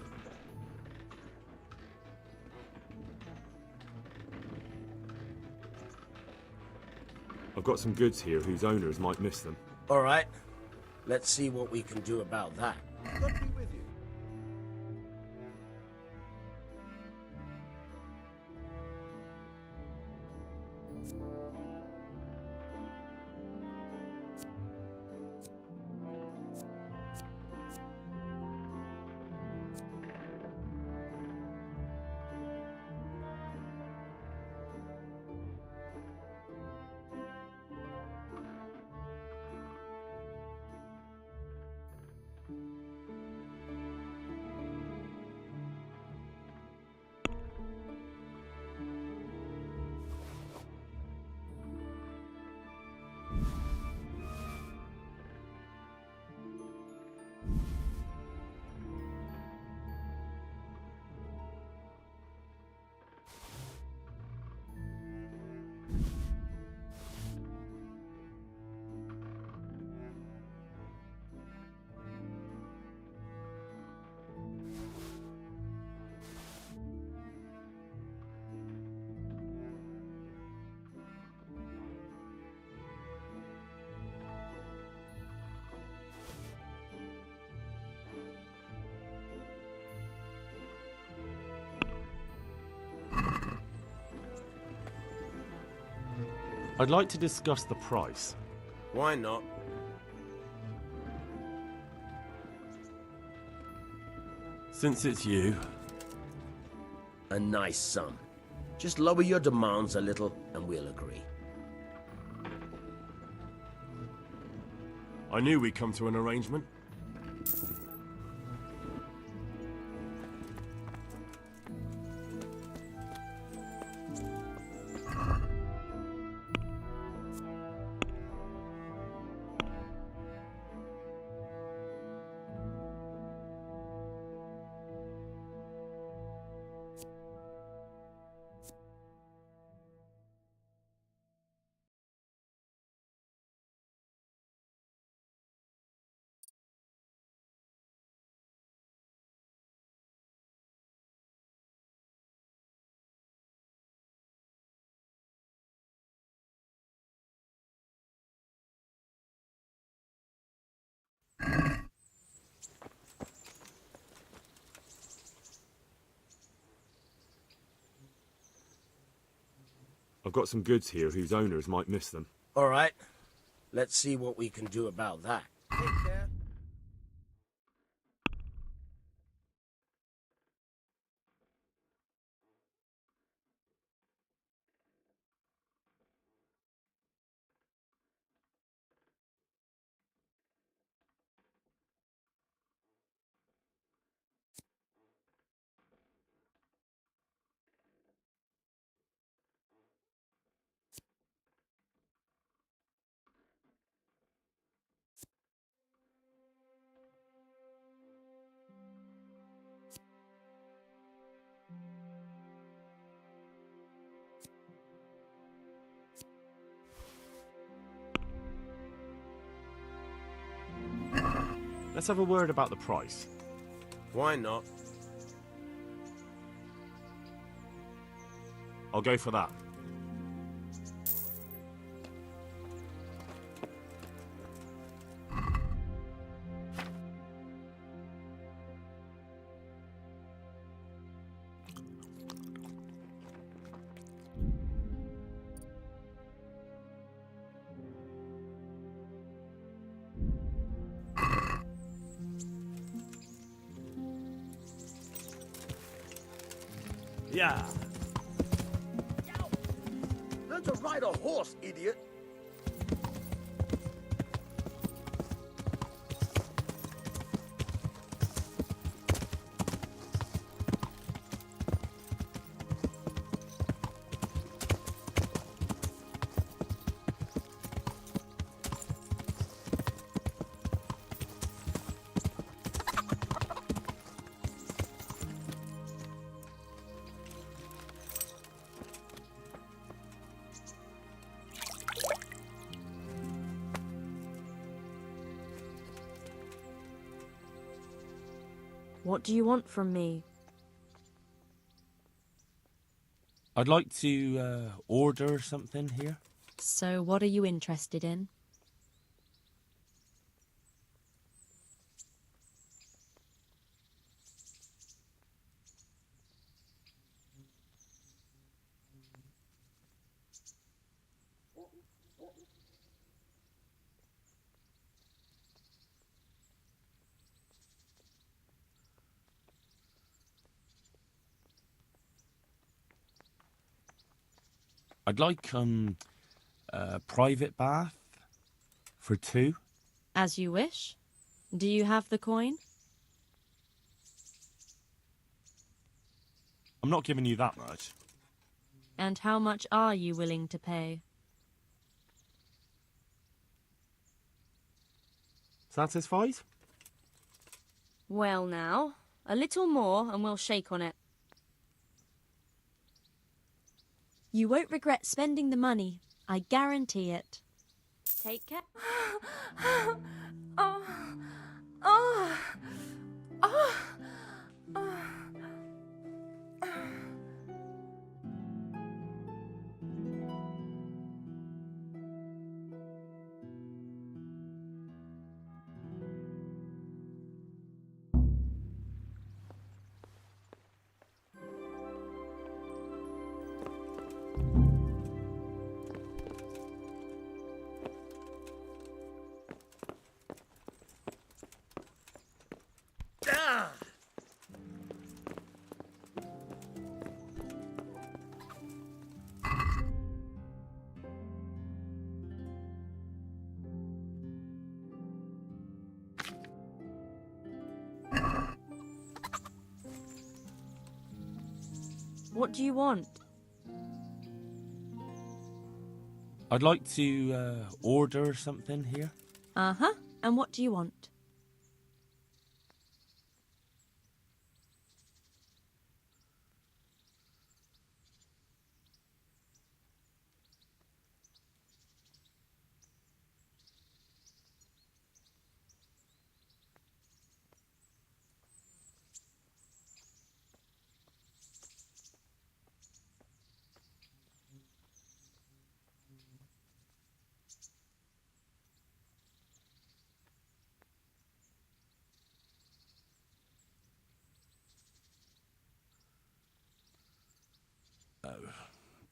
I've got some goods here whose owners might miss them. All right. Let's see what we can do about that. God be with you. I'd like to discuss the price. Why not? Since it's you. A nice sum. Just lower your demands a little and we'll agree. I knew we'd come to an arrangement. I've got some goods here whose owners might miss them. All right. Let's see what we can do about that. Take care. Let's have a word about the price. Why not? I'll go for that. Yeah. Learn to ride a horse, idiot. What do you want from me? I'd like to order something here. So what are you interested in? I'd like a private bath for 2. As you wish. Do you have the coin? I'm not giving you that much. And how much are you willing to pay? Satisfied? Well now, a little more and we'll shake on it. You won't regret spending the money. I guarantee it. Take care. Oh. Oh. Oh. Oh. What do you want? I'd like to order something here. Uh-huh. And what do you want?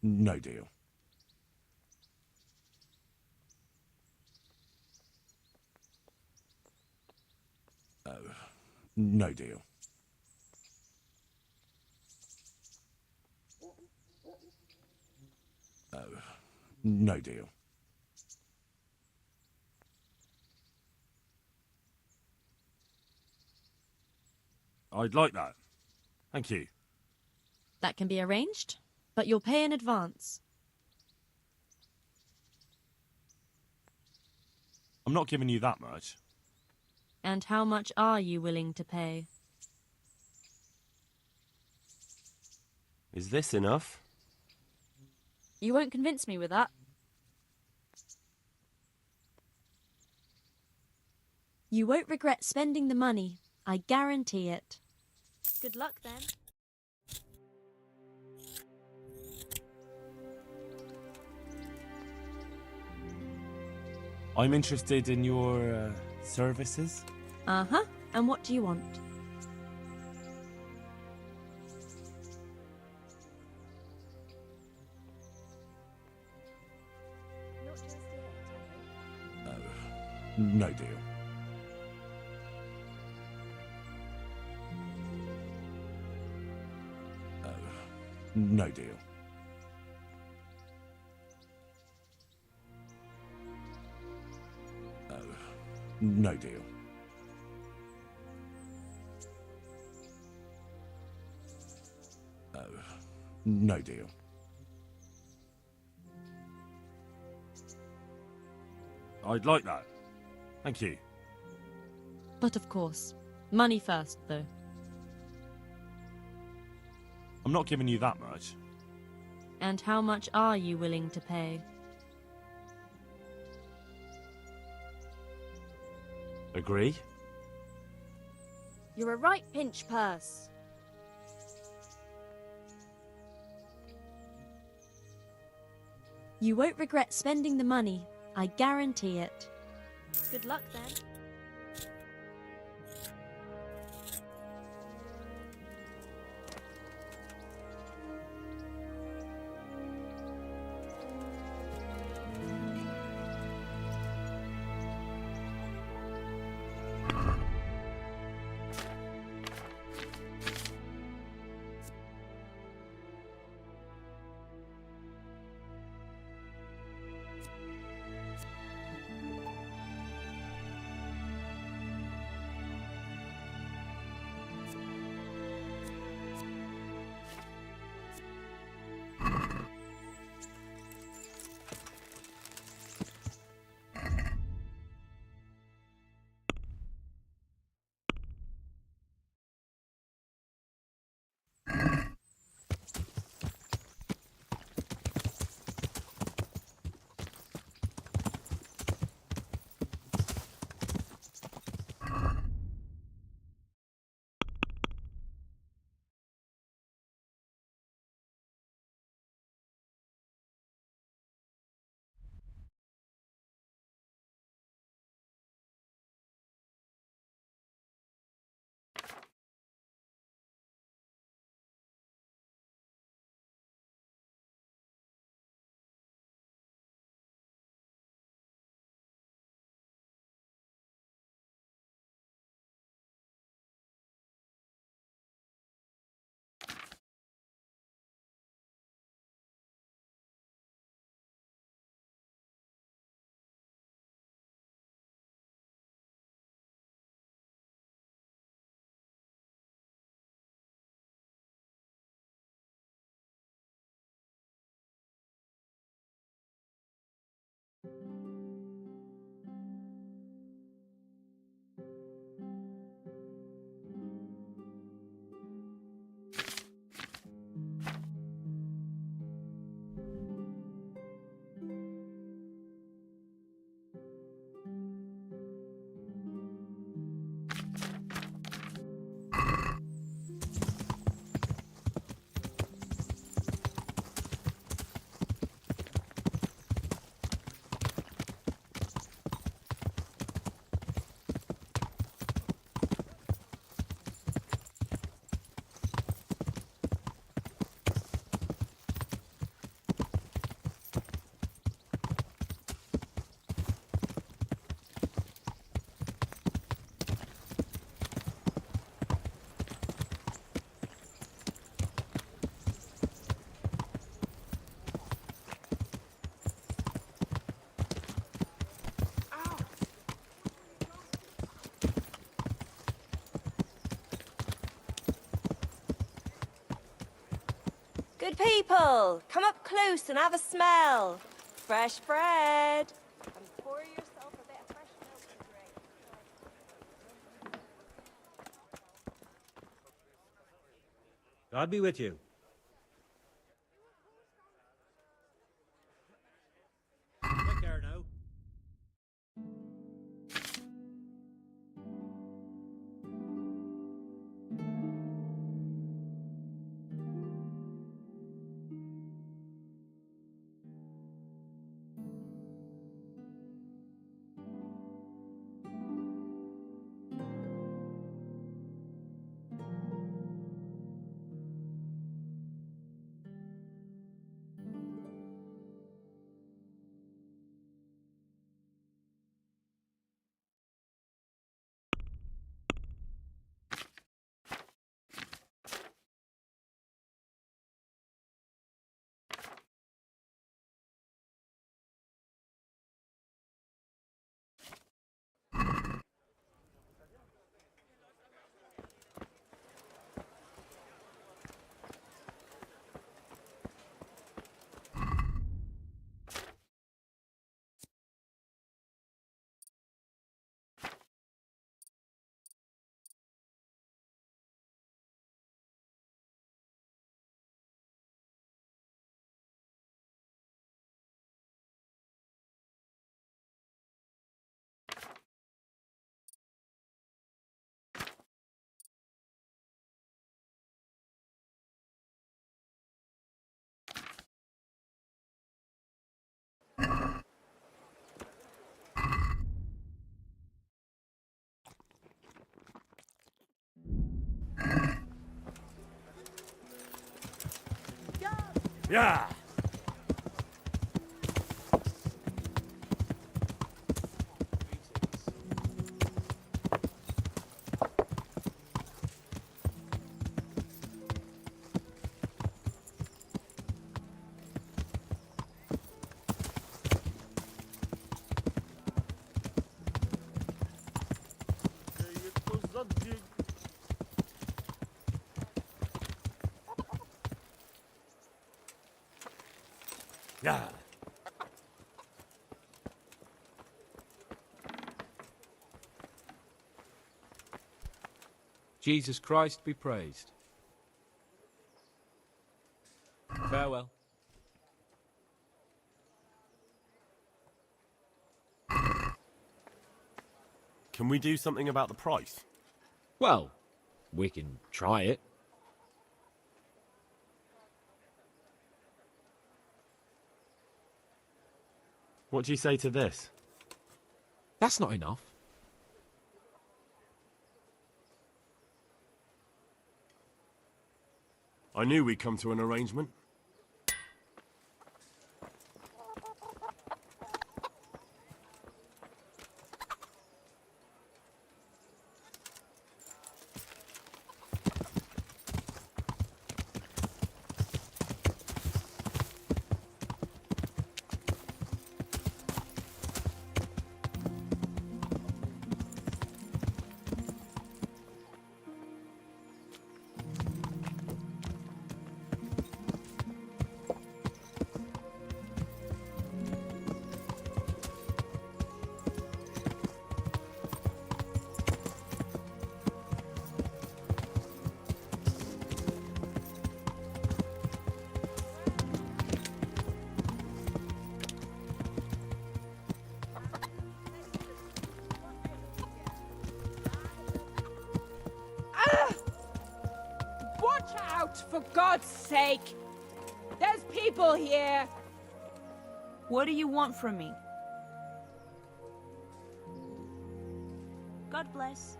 No deal. No deal. No deal. I'd like that. Thank you. That can be arranged, but you'll pay in advance. I'm not giving you that much. And how much are you willing to pay? Is this enough? You won't convince me with that. You won't regret spending the money. I guarantee it. Good luck then. I'm interested in your services. Uh-huh. And what do you want? No deal. No deal. No deal. No deal. I'd like that. Thank you. But of course, money first, though. I'm not giving you that much. And how much are you willing to pay? Agree? You're a right pinch purse. You won't regret spending the money. I guarantee it. Good luck then. Good people, come up close and have a smell. Fresh bread. And pour yourself a bit of fresh milk to drink. God be with you. Take care now. Yeah. Yeah. Jesus Christ be praised. Farewell. Can we do something about the price? Well, we can try it. What do you say to this? That's not enough. I knew we'd come to an arrangement. Watch out, for God's sake! There's people here! What do you want from me? God bless.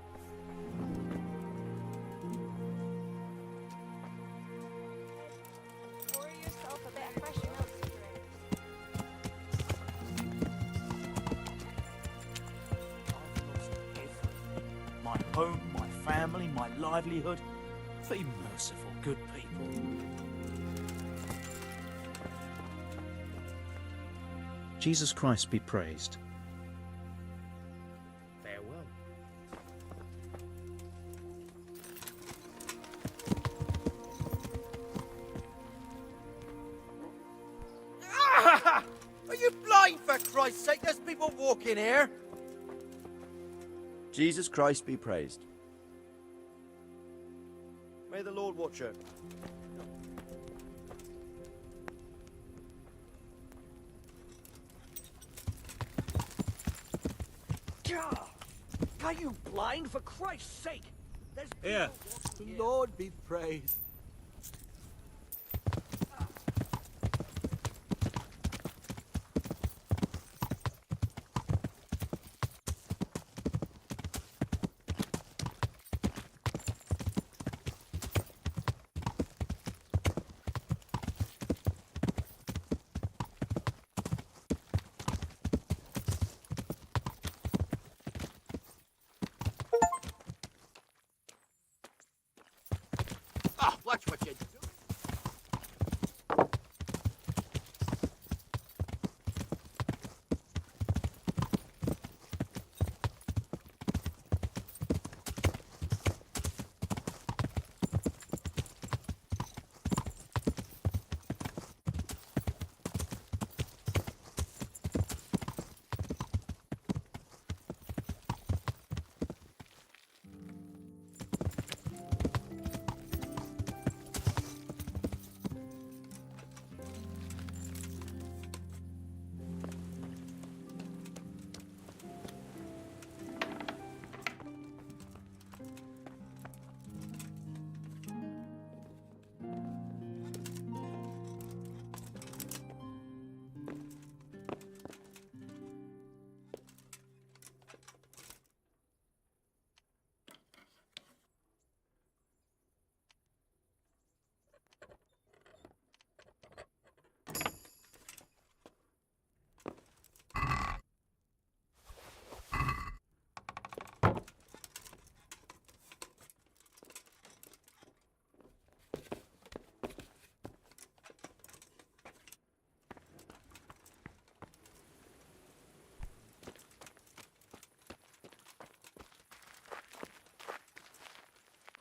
Pour yourself a bit of fresh milk to drink. My home, my family, my livelihood. Be merciful, good people. Jesus Christ be praised. Farewell. Are you blind, for Christ's sake? There's people walking here. Jesus Christ be praised. May the Lord watch over. Are you blind, for Christ's sake? There's Here. The Lord be praised. Watch what you do.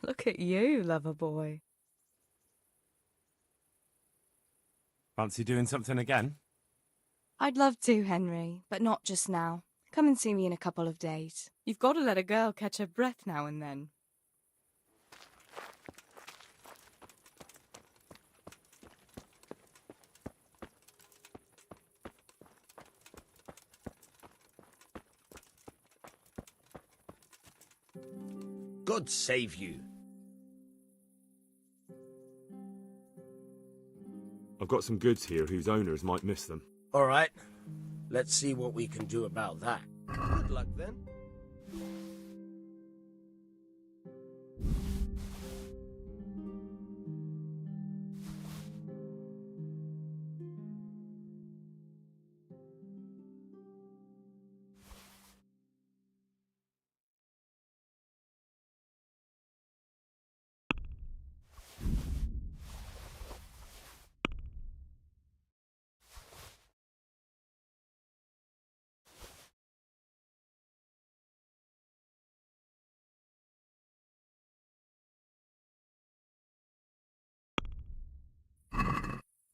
Look at you, lover boy. Fancy doing something again? I'd love to, Henry, but not just now. Come and see me in a couple of days. You've got to let a girl catch her breath now and then. God save you. I've got some goods here whose owners might miss them. All right. Let's see what we can do about that. Good luck then.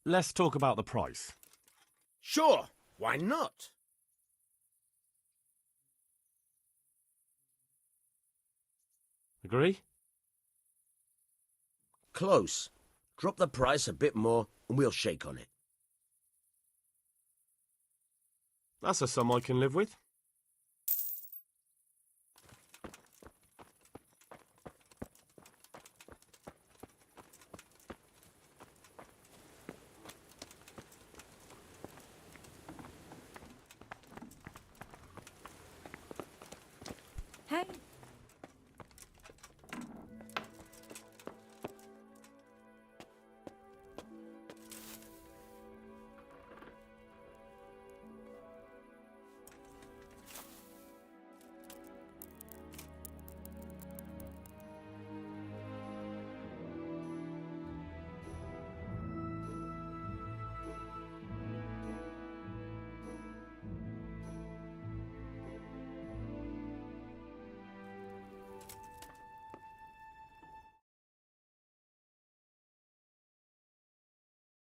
Let's talk about the price. Sure, why not? Agree? Close. Drop the price a bit more and we'll shake on it. That's a sum I can live with. Hey,